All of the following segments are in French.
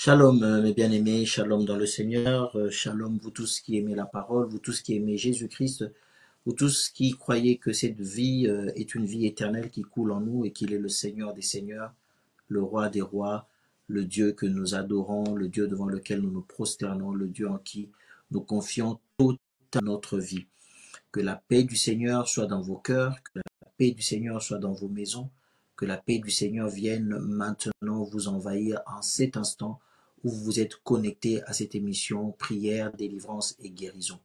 Shalom, mes bien-aimés, shalom dans le Seigneur, shalom vous tous qui aimez la parole, vous tous qui aimez Jésus-Christ, vous tous qui croyez que cette vie est une vie éternelle qui coule en nous et qu'il est le Seigneur des Seigneurs, le Roi des Rois, le Dieu que nous adorons, le Dieu devant lequel nous nous prosternons, le Dieu en qui nous confions toute notre vie. Que la paix du Seigneur soit dans vos cœurs, que la paix du Seigneur soit dans vos maisons, que la paix du Seigneur vienne maintenant vous envahir en cet instant où vous êtes connectés à cette émission prière, délivrance et guérison.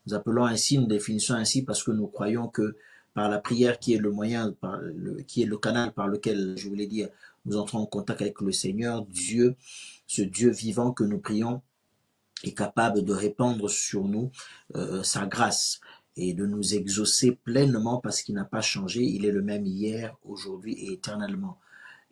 Nous appelons ainsi, nous définissons ainsi parce que nous croyons que par la prière qui est le moyen, qui est le canal par lequel, je voulais dire, nous entrons en contact avec le Seigneur, Dieu, ce Dieu vivant que nous prions, est capable de répandre sur nous sa grâce et de nous exaucer pleinement parce qu'il n'a pas changé, il est le même hier, aujourd'hui et éternellement.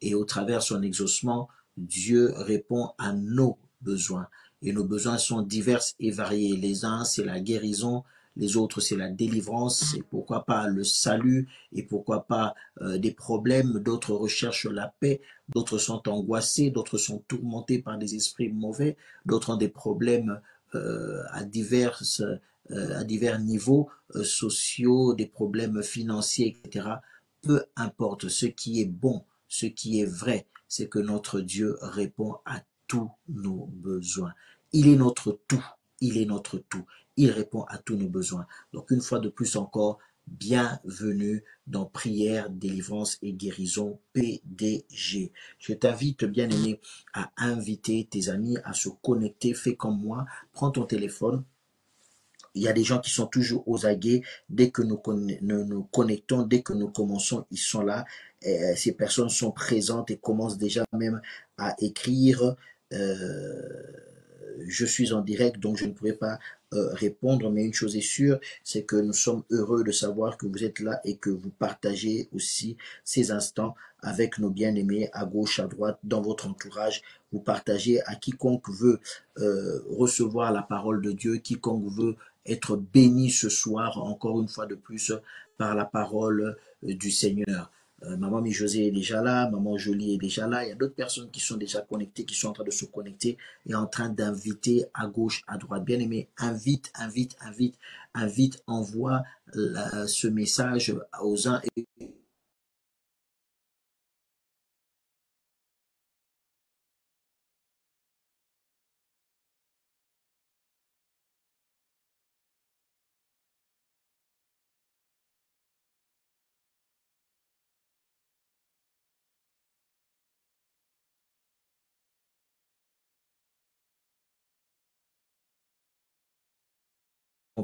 Et au travers son exaucement, Dieu répond à nos besoins. Et nos besoins sont divers et variés. Les uns, c'est la guérison, les autres, c'est la délivrance, et pourquoi pas le salut, et pourquoi pas des problèmes, d'autres recherchent la paix, d'autres sont angoissés, d'autres sont tourmentés par des esprits mauvais, d'autres ont des problèmes à divers niveaux sociaux, des problèmes financiers, etc. Peu importe, ce qui est bon, ce qui est vrai, c'est que notre Dieu répond à tous nos besoins. Il est notre tout, il est notre tout, il répond à tous nos besoins. Donc une fois de plus encore, bienvenue dans Prière, Délivrance et Guérison PDG. Je t'invite, bien-aimé, à inviter tes amis à se connecter. Fais comme moi, prends ton téléphone. Il y a des gens qui sont toujours aux aguets. Dès que nous nous connectons, dès que nous commençons, ils sont là. Ces personnes sont présentes et commencent déjà même à écrire. Je suis en direct, donc je ne pourrai pas répondre, mais une chose est sûre, c'est que nous sommes heureux de savoir que vous êtes là et que vous partagez aussi ces instants avec nos bien-aimés à gauche, à droite, dans votre entourage. Vous partagez à quiconque veut recevoir la parole de Dieu, quiconque veut être béni ce soir, encore une fois de plus, par la parole du Seigneur. Maman Mi-José est déjà là, Maman Jolie est déjà là. Il y a d'autres personnes qui sont déjà connectées, qui sont en train de se connecter et en train d'inviter à gauche, à droite. Bien aimé, invite, envoie ce message aux uns et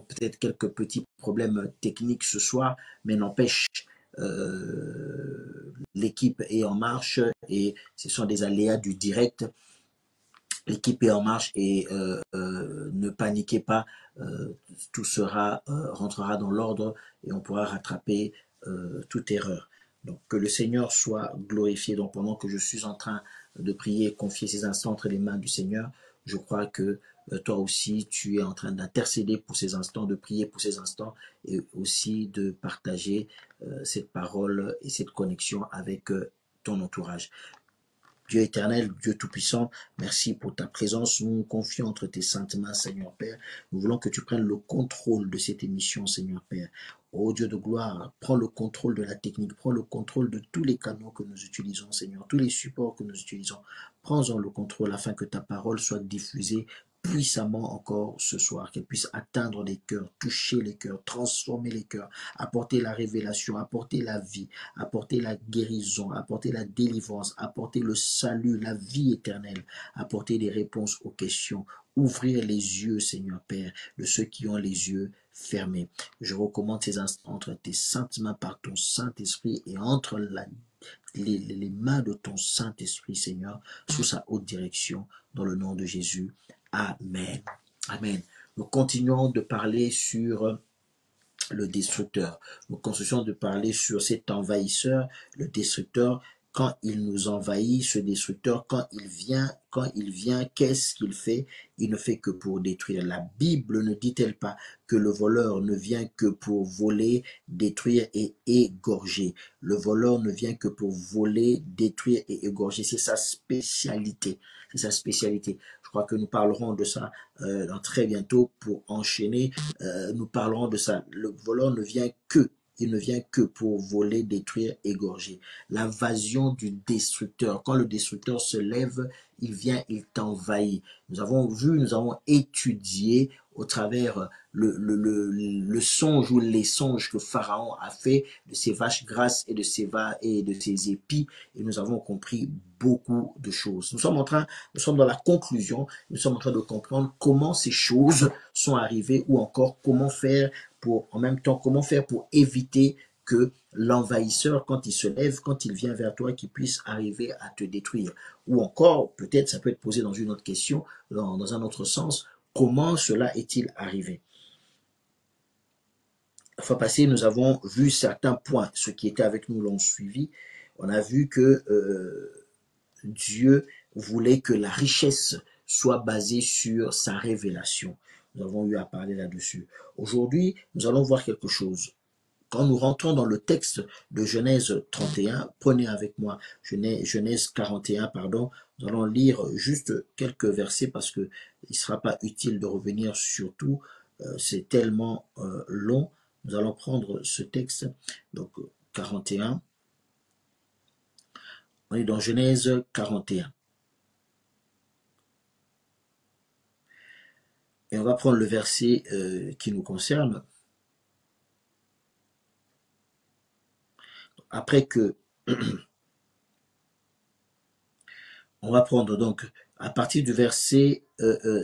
peut-être quelques petits problèmes techniques ce soir, mais n'empêche, l'équipe est en marche et ce sont des aléas du direct. L'équipe est en marche et ne paniquez pas, tout rentrera dans l'ordre et on pourra rattraper toute erreur. Donc que le Seigneur soit glorifié. Donc pendant que je suis en train de prier et confier ces instants entre les mains du Seigneur, je crois que toi aussi tu es en train d'intercéder pour ces instants, de prier pour ces instants et aussi de partager cette parole et cette connexion avec ton entourage. Dieu éternel, Dieu tout-puissant, merci pour ta présence. Nous nous confions entre tes saintes mains, Seigneur Père. Nous voulons que tu prennes le contrôle de cette émission, Seigneur Père. Ô Dieu de gloire, prends le contrôle de la technique, prends le contrôle de tous les canaux que nous utilisons, Seigneur, tous les supports que nous utilisons. Prends-en le contrôle afin que ta parole soit diffusée puissamment encore ce soir, qu'elle puisse atteindre les cœurs, toucher les cœurs, transformer les cœurs, apporter la révélation, apporter la vie, apporter la guérison, apporter la délivrance, apporter le salut, la vie éternelle, apporter des réponses aux questions, ouvrir les yeux, Seigneur Père, de ceux qui ont les yeux fermés. Je recommande ces instants entre tes saintes mains par ton Saint-Esprit et entre les mains de ton Saint-Esprit, Seigneur, sous sa haute direction, dans le nom de Jésus. Amen. Amen. Nous continuons de parler sur le destructeur. Nous continuons de parler sur cet envahisseur, le destructeur, quand il nous envahit, ce destructeur, quand il vient, qu'est-ce qu'il fait? Il ne fait que pour détruire. La Bible ne dit-elle pas que le voleur ne vient que pour voler, détruire et égorger? Le voleur ne vient que pour voler, détruire et égorger. C'est sa spécialité. C'est sa spécialité. Je crois que nous parlerons de ça dans très bientôt pour enchaîner. Nous parlerons de ça. Le voleur ne vient que il ne vient que pour voler, détruire, égorger. L'invasion du destructeur. Quand le destructeur se lève, il vient, il t'envahit. Nous avons vu, nous avons étudié au travers le songe ou les songes que Pharaon a fait de ses vaches grasses et de ses épis, et nous avons compris beaucoup de choses. Nous sommes dans la conclusion, nous sommes en train de comprendre comment ces choses sont arrivées ou encore comment faire pour, en même temps, comment faire pour éviter que l'envahisseur, quand il se lève, quand il vient vers toi, qu'il puisse arriver à te détruire. Ou encore, peut-être, ça peut être posé dans une autre question, dans un autre sens, comment cela est-il arrivé? La fois passée, nous avons vu certains points. Ceux qui étaient avec nous l'ont suivi. On a vu que Dieu voulait que la richesse soit basée sur sa révélation. Nous avons eu à parler là-dessus. Aujourd'hui, nous allons voir quelque chose. Quand nous rentrons dans le texte de Genèse 31, prenez avec moi Genèse 41, pardon, nous allons lire juste quelques versets parce que il ne sera pas utile de revenir sur tout, c'est tellement long. Nous allons prendre ce texte, donc 41, on est dans Genèse 41. Et on va prendre le verset qui nous concerne. Après que on va prendre donc à partir du verset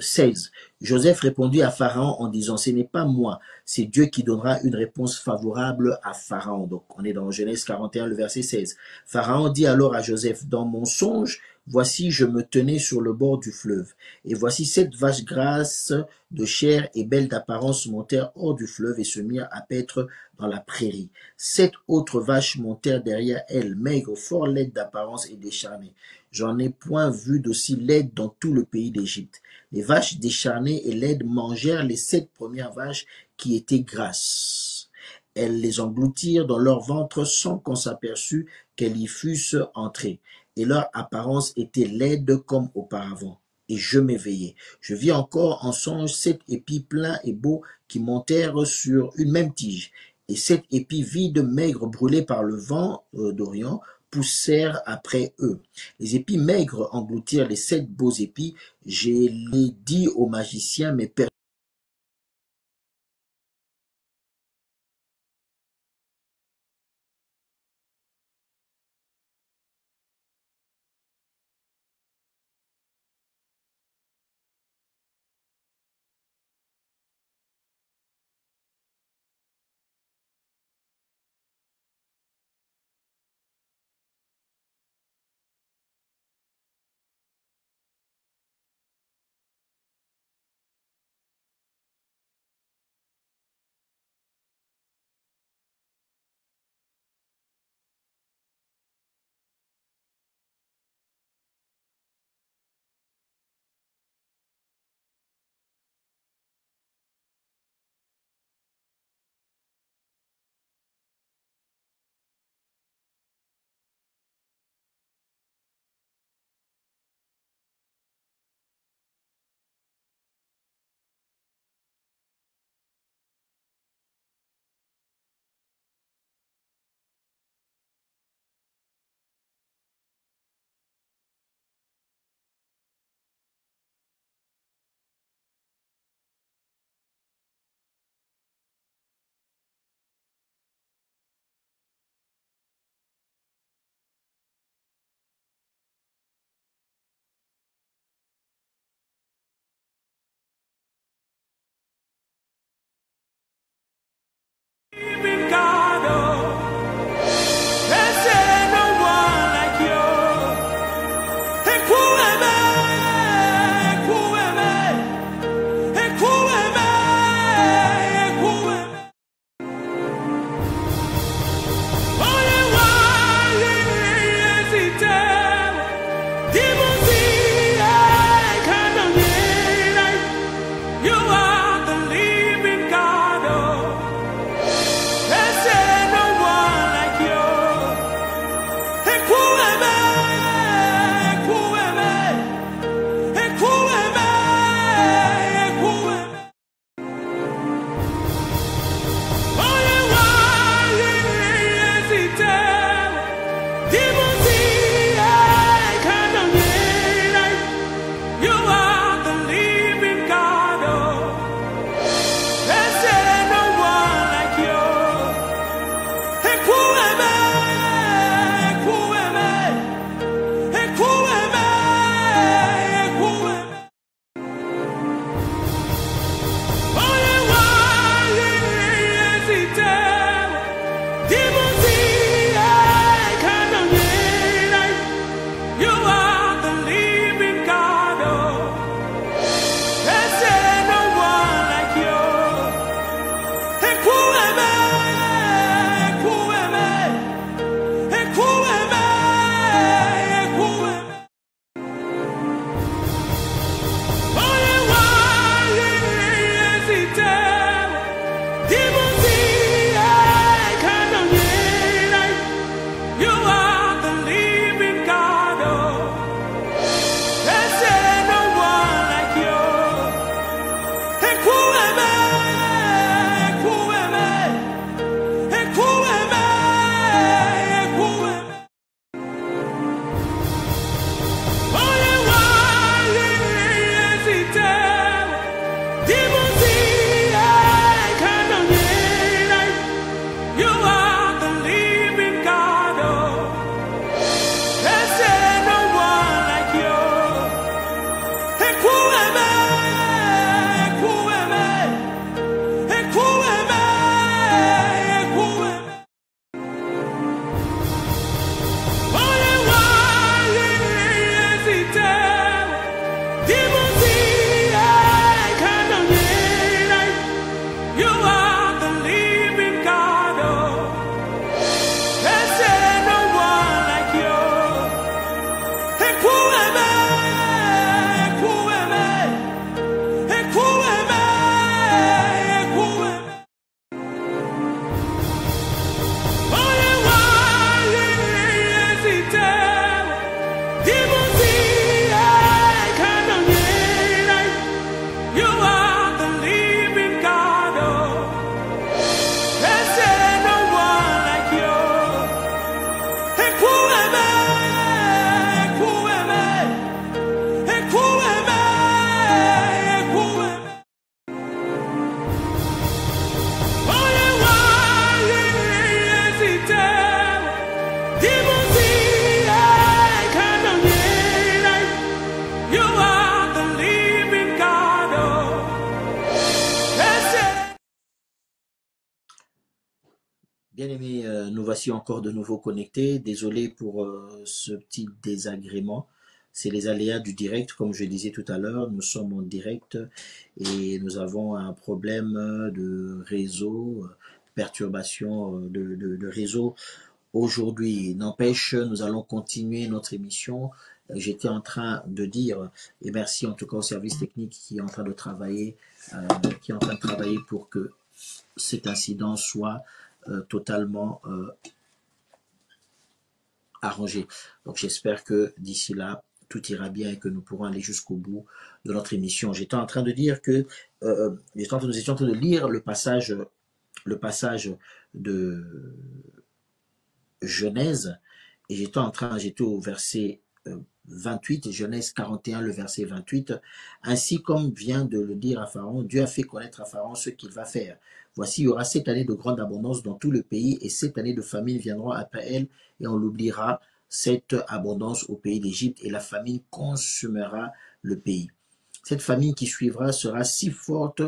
16. Joseph répondit à Pharaon en disant, ce n'est pas moi, c'est Dieu qui donnera une réponse favorable à Pharaon. Donc on est dans Genèse 41, le verset 16. Pharaon dit alors à Joseph, dans mon songe, voici je me tenais sur le bord du fleuve, et voici 7 vaches grasses de chair et belles d'apparence montèrent hors du fleuve et se mirent à paître dans la prairie. 7 autres vaches montèrent derrière elles, maigres, fort laides d'apparence et décharnées. J'en ai point vu d'aussi laide dans tout le pays d'Égypte. Les vaches décharnées et laides mangèrent les 7 premières vaches qui étaient grasses. Elles les engloutirent dans leur ventre sans qu'on s'aperçût qu'elles y fussent entrées, et leur apparence était laide comme auparavant. Et je m'éveillai. Je vis encore en songe 7 épis pleins et beaux qui montèrent sur une même tige, et 7 épis vides, maigres, brûlés par le vent d'Orient, poussèrent après eux. Les épis maigres engloutirent les 7 beaux épis. Je l'ai dit aux magiciens, mais Bien-aimés, nous voici encore de nouveau connectés. Désolé pour ce petit désagrément. C'est les aléas du direct, comme je disais tout à l'heure. Nous sommes en direct et nous avons un problème de réseau, perturbation de réseau aujourd'hui. N'empêche, nous allons continuer notre émission. J'étais en train de dire, et merci en tout cas au service technique qui est en train de travailler, pour que cet incident soit totalement arrangé. Donc j'espère que d'ici là, tout ira bien et que nous pourrons aller jusqu'au bout de notre émission. J'étais en train de dire que nous étions en train de lire le passage de Genèse, et j'étais au verset 28, Genèse 41, le verset 28. Ainsi comme vient de le dire à Pharaon, Dieu a fait connaître à Pharaon ce qu'il va faire. Voici, il y aura 7 années de grande abondance dans tout le pays, et 7 années de famine viendront après elle, et on l'oubliera, cette abondance au pays d'Égypte, et la famine consumera le pays. Cette famine qui suivra sera si forte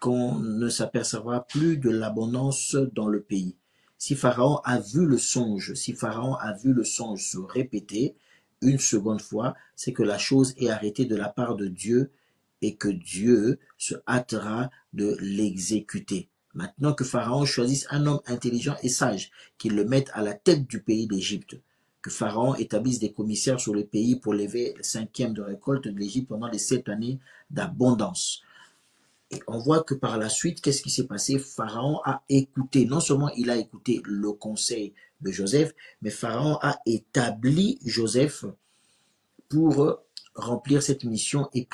qu'on ne s'apercevra plus de l'abondance dans le pays. Si Pharaon a vu le songe se répéter une seconde fois, c'est que la chose est arrêtée de la part de Dieu et que Dieu se hâtera de l'exécuter. Maintenant que Pharaon choisisse un homme intelligent et sage, qu'il le mette à la tête du pays d'Égypte, que Pharaon établisse des commissaires sur le pays pour lever le 5e de récolte de l'Égypte pendant les 7 années d'abondance. Et on voit que par la suite, qu'est-ce qui s'est passé? Pharaon a écouté, non seulement il a écouté le conseil de Joseph, mais Pharaon a établi Joseph pour remplir cette mission et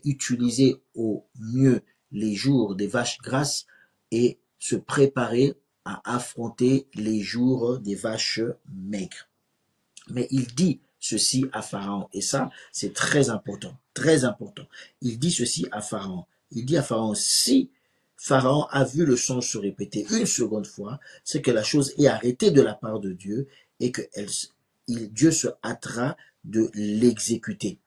utiliser au mieux les jours des vaches grasses et se préparer à affronter les jours des vaches maigres. Mais il dit ceci à Pharaon, et ça, c'est très important, très important. Il dit ceci à Pharaon. Il dit à Pharaon, si Pharaon a vu le songe se répéter une seconde fois, c'est que la chose est arrêtée de la part de Dieu et que Dieu se hâtera de l'exécuter.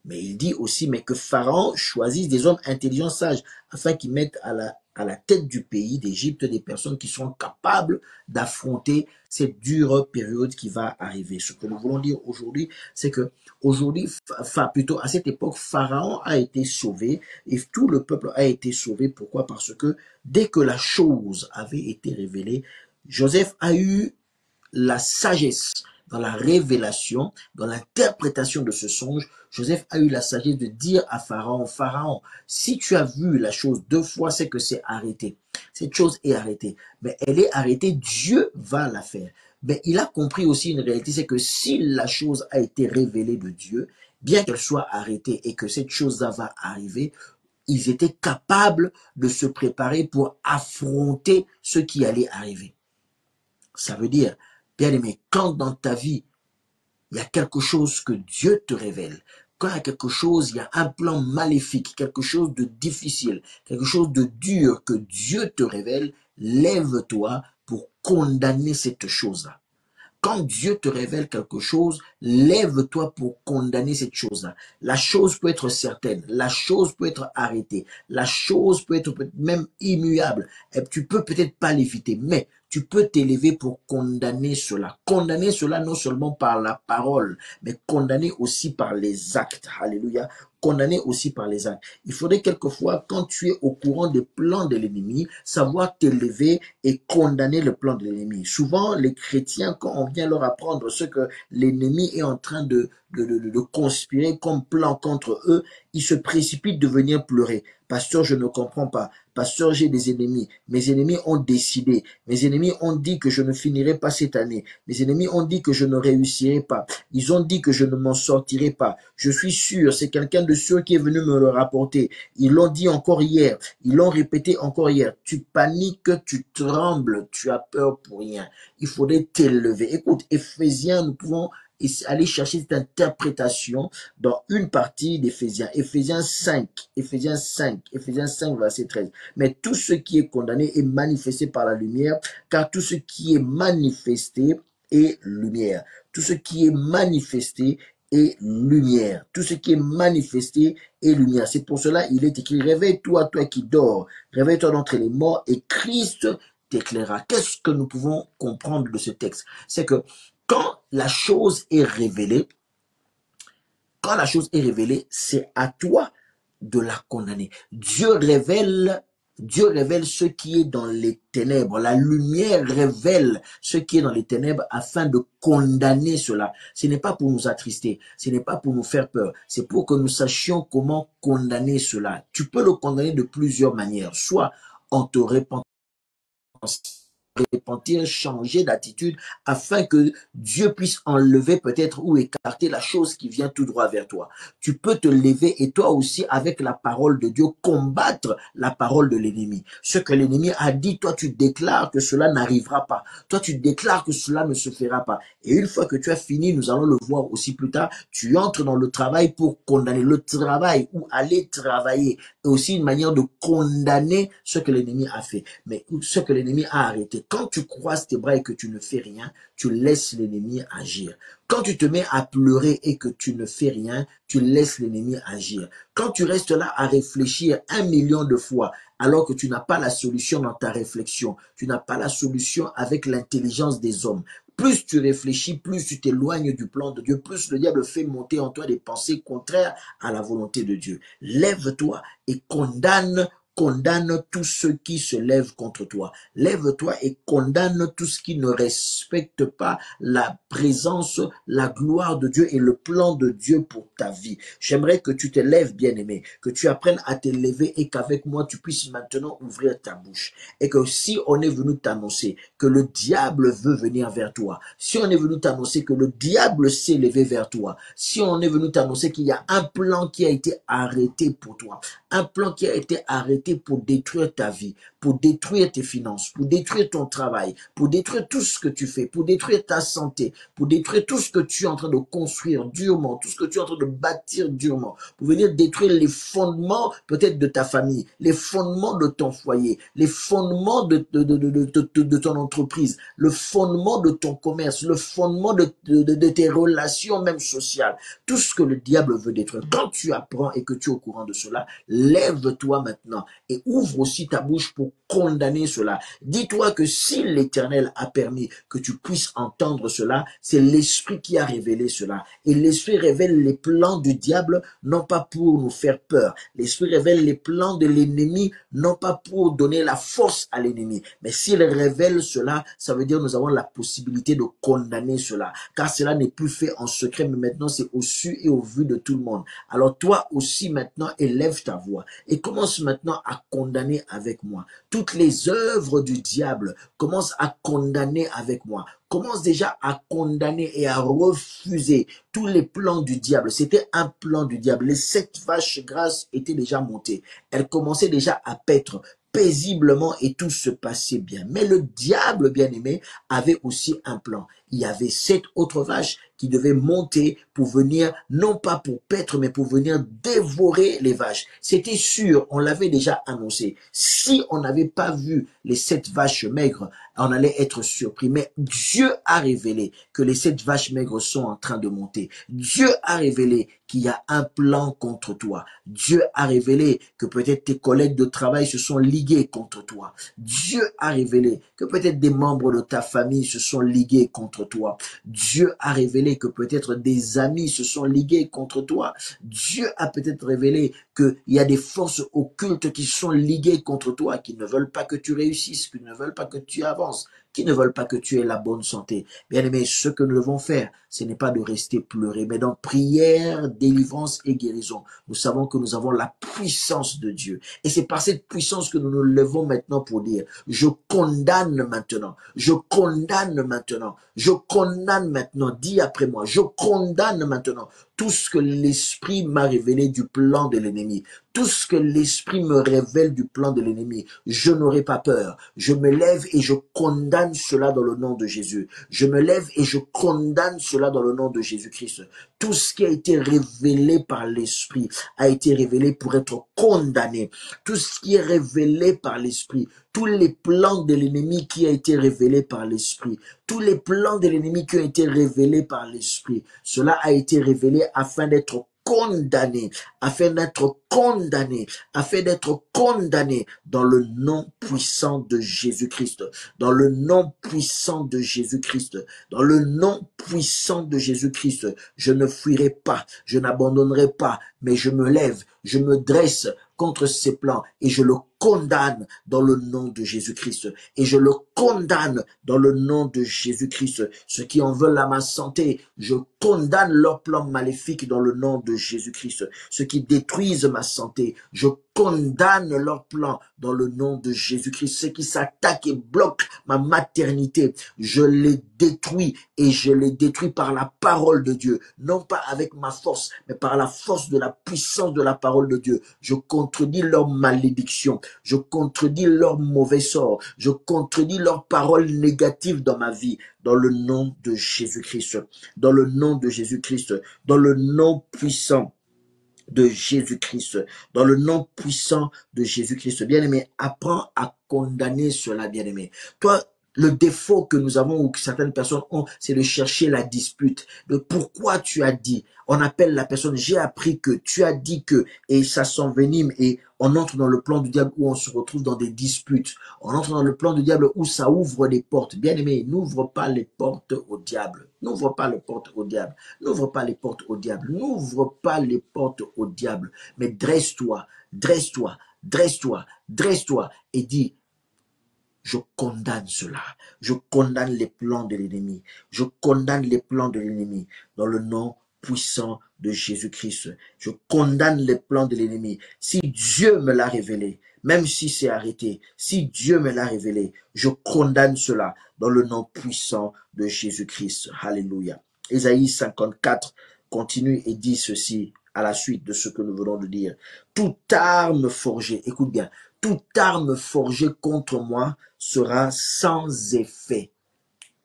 Mais il dit aussi, mais que Pharaon choisisse des hommes intelligents, sages, afin qu'ils mettent à la tête du pays d'Égypte des personnes qui sont capables d'affronter cette dure période qui va arriver. Ce que nous voulons dire aujourd'hui, c'est que aujourd'hui, plutôt à cette époque, Pharaon a été sauvé et tout le peuple a été sauvé. Pourquoi? Parce que dès que la chose avait été révélée, Joseph a eu la sagesse dans la révélation, dans l'interprétation de ce songe. Joseph a eu la sagesse de dire à Pharaon, Pharaon, si tu as vu la chose 2 fois, c'est que c'est arrêté. Cette chose est arrêtée. Mais elle est arrêtée, Dieu va la faire. Mais il a compris aussi une réalité, c'est que si la chose a été révélée de Dieu, bien qu'elle soit arrêtée et que cette chose-là va arriver, ils étaient capables de se préparer pour affronter ce qui allait arriver. Ça veut dire, bien aimé, quand dans ta vie, il y a quelque chose que Dieu te révèle, quand il y a quelque chose, il y a un plan maléfique, quelque chose de difficile, quelque chose de dur que Dieu te révèle, lève-toi pour condamner cette chose-là. Quand Dieu te révèle quelque chose, lève-toi pour condamner cette chose-là. La chose peut être certaine, la chose peut être arrêtée, la chose peut être même immuable. Et tu peux peut-être pas l'éviter, mais tu peux t'élever pour condamner cela. Condamner cela non seulement par la parole, mais condamner aussi par les actes. Alléluia. Condamner aussi par les actes. Il faudrait quelquefois, quand tu es au courant des plans de l'ennemi, savoir t'élever et condamner le plan de l'ennemi. Souvent, les chrétiens, quand on vient leur apprendre ce que l'ennemi est en train de conspirer comme plan contre eux, ils se précipitent de venir pleurer. Pasteur, je ne comprends pas. Pasteur, j'ai des ennemis. Mes ennemis ont décidé. Mes ennemis ont dit que je ne finirai pas cette année. Mes ennemis ont dit que je ne réussirai pas. Ils ont dit que je ne m'en sortirai pas. Je suis sûr, c'est quelqu'un de sûr qui est venu me le rapporter. Ils l'ont dit encore hier. Ils l'ont répété encore hier. Tu paniques, tu trembles, tu as peur pour rien. Il faudrait t'élever. Écoute, Éphésiens, nous pouvons aller chercher cette interprétation dans une partie d'Éphésiens. Éphésiens 5, verset 13. Mais tout ce qui est condamné est manifesté par la lumière, car tout ce qui est manifesté est lumière. Tout ce qui est manifesté est lumière. Tout ce qui est manifesté est lumière. C'est pour cela il est écrit, réveille-toi, toi qui dors. Réveille-toi d'entre les morts et Christ éclairera. Qu'est-ce que nous pouvons comprendre de ce texte? C'est que quand la chose est révélée, c'est à toi de la condamner. Dieu révèle ce qui est dans les ténèbres. La lumière révèle ce qui est dans les ténèbres afin de condamner cela. Ce n'est pas pour nous attrister, ce n'est pas pour nous faire peur, c'est pour que nous sachions comment condamner cela. Tu peux le condamner de plusieurs manières, soit en te repentant, changer d'attitude afin que Dieu puisse enlever peut-être ou écarter la chose qui vient tout droit vers toi. Tu peux te lever et toi aussi avec la parole de Dieu combattre la parole de l'ennemi. Ce que l'ennemi a dit, toi tu déclares que cela n'arrivera pas. Toi tu déclares que cela ne se fera pas. Et une fois que tu as fini, nous allons le voir aussi plus tard, tu entres dans le travail pour condamner. Le travail ou aller travailler est aussi une manière de condamner ce que l'ennemi a fait. Mais ce que l'ennemi a arrêté. Quand tu croises tes bras et que tu ne fais rien, tu laisses l'ennemi agir. Quand tu te mets à pleurer et que tu ne fais rien, tu laisses l'ennemi agir. Quand tu restes là à réfléchir 1 million de fois, alors que tu n'as pas la solution dans ta réflexion, tu n'as pas la solution avec l'intelligence des hommes, plus tu réfléchis, plus tu t'éloignes du plan de Dieu, plus le diable fait monter en toi des pensées contraires à la volonté de Dieu. Lève-toi et condamne tous ceux qui se lèvent contre toi. Lève-toi et condamne tout ce qui ne respecte pas la présence, la gloire de Dieu et le plan de Dieu pour ta vie. J'aimerais que tu te lèves, bien-aimé, que tu apprennes à te lever et qu'avec moi, tu puisses maintenant ouvrir ta bouche. Et que si on est venu t'annoncer que le diable veut venir vers toi, si on est venu t'annoncer que le diable s'est levé vers toi, si on est venu t'annoncer qu'il y a un plan qui a été arrêté pour toi, un plan qui a été arrêté pour détruire ta vie, pour détruire tes finances, pour détruire ton travail, pour détruire tout ce que tu fais, pour détruire ta santé, pour détruire tout ce que tu es en train de construire durement, tout ce que tu es en train de bâtir durement, pour venir détruire les fondements peut-être de ta famille, les fondements de ton foyer, les fondements de ton entreprise, le fondement de ton commerce, le fondement de tes relations même sociales, tout ce que le diable veut détruire. Quand tu apprends et que tu es au courant de cela, lève-toi maintenant et ouvre aussi ta bouche pour condamner cela. Dis-toi que si l'Éternel a permis que tu puisses entendre cela, c'est l'Esprit qui a révélé cela. Et l'Esprit révèle les plans du diable, non pas pour nous faire peur. L'Esprit révèle les plans de l'ennemi, non pas pour donner la force à l'ennemi. Mais s'il révèle cela, ça veut dire que nous avons la possibilité de condamner cela. Car cela n'est plus fait en secret, mais maintenant c'est au su et au vu de tout le monde. Alors toi aussi maintenant, élève ta voix et commence maintenant à condamner avec moi. Toutes les œuvres du diable, commence à condamner avec moi. Commence déjà à condamner et à refuser tous les plans du diable. C'était un plan du diable. Les 7 vaches grasses étaient déjà montées. Elles commençaient déjà à paître paisiblement et tout se passait bien. Mais le diable, bien-aimé, avait aussi un plan. Il y avait 7 autres vaches qui devaient monter pour venir, non pas pour paître, mais pour venir dévorer les vaches. C'était sûr, on l'avait déjà annoncé. Si on n'avait pas vu les 7 vaches maigres, on allait être surpris. Mais Dieu a révélé que les 7 vaches maigres sont en train de monter. Dieu a révélé qu'il y a un plan contre toi. Dieu a révélé que peut-être tes collègues de travail se sont ligués contre toi. Dieu a révélé que peut-être des membres de ta famille se sont ligués contre toi. Dieu a révélé que peut-être des amis se sont ligués contre toi. Dieu a peut-être révélé qu'il y a des forces occultes qui sont liguées contre toi, qui ne veulent pas que tu réussisses, qui ne veulent pas que tu avances, qui ne veulent pas que tu aies la bonne santé. Bien aimé, ce que nous devons faire, ce n'est pas de rester pleurer, mais dans prière, délivrance et guérison. Nous savons que nous avons la puissance de Dieu. Et c'est par cette puissance que nous nous levons maintenant pour dire, je condamne maintenant, je condamne maintenant, je condamne maintenant, dis après moi, je condamne maintenant tout ce que l'Esprit m'a révélé du plan de l'ennemi. Tout ce que l'Esprit me révèle du plan de l'ennemi, je n'aurai pas peur. Je me lève et je condamne cela dans le nom de Jésus. Je me lève et je condamne cela dans le nom de Jésus-Christ. Tout ce qui a été révélé par l'Esprit a été révélé pour être condamné. Tout ce qui est révélé par l'Esprit, tous les plans de l'ennemi qui a été révélé par l'Esprit, tous les plans de l'ennemi qui ont été révélés par l'Esprit, cela a été révélé afin d'être condamné, afin d'être condamné, afin d'être condamner dans le nom puissant de Jésus-Christ. Dans le nom puissant de Jésus-Christ. Dans le nom puissant de Jésus-Christ. Je ne fuirai pas, je n'abandonnerai pas, mais je me lève, je me dresse contre ces plans et je le condamne dans le nom de Jésus-Christ. Et je le condamne dans le nom de Jésus-Christ. Ceux qui en veulent à ma santé, je condamne leurs plans maléfiques dans le nom de Jésus-Christ. Ceux qui détruisent ma santé, je condamne leurs plans dans le nom de Jésus-Christ. Ceux qui s'attaquent et bloquent ma maternité, je les détruis et je les détruis par la parole de Dieu. Non pas avec ma force, mais par la force de la puissance de la parole de Dieu. Je contredis leur malédiction. Je contredis leur mauvais sort. Je contredis leurs paroles négatives dans ma vie. Dans le nom de Jésus-Christ. Dans le nom de Jésus-Christ. Dans le nom puissant de Jésus-Christ. Dans le nom puissant de Jésus-Christ. Bien-aimé, apprends à condamner cela, bien-aimé. Toi, le défaut que nous avons ou que certaines personnes ont, c'est de chercher la dispute. De pourquoi tu as dit. On appelle la personne, j'ai appris que, tu as dit que, et ça s'envenime et on entre dans le plan du diable où on se retrouve dans des disputes. On entre dans le plan du diable où ça ouvre des portes. Bien-aimé, n'ouvre pas les portes au diable. N'ouvre pas les portes au diable. N'ouvre pas les portes au diable. N'ouvre pas les portes au diable. Mais dresse-toi, dresse-toi, dresse-toi, dresse-toi et dis, je condamne cela. Je condamne les plans de l'ennemi. Je condamne les plans de l'ennemi dans le nom puissant de Jésus-Christ. Je condamne les plans de l'ennemi. Si Dieu me l'a révélé, même si c'est arrêté, si Dieu me l'a révélé, je condamne cela dans le nom puissant de Jésus-Christ. Alléluia. Ésaïe 54 continue et dit ceci à la suite de ce que nous venons de dire. Toute arme forgée, écoute bien, toute arme forgée contre moi sera sans effet.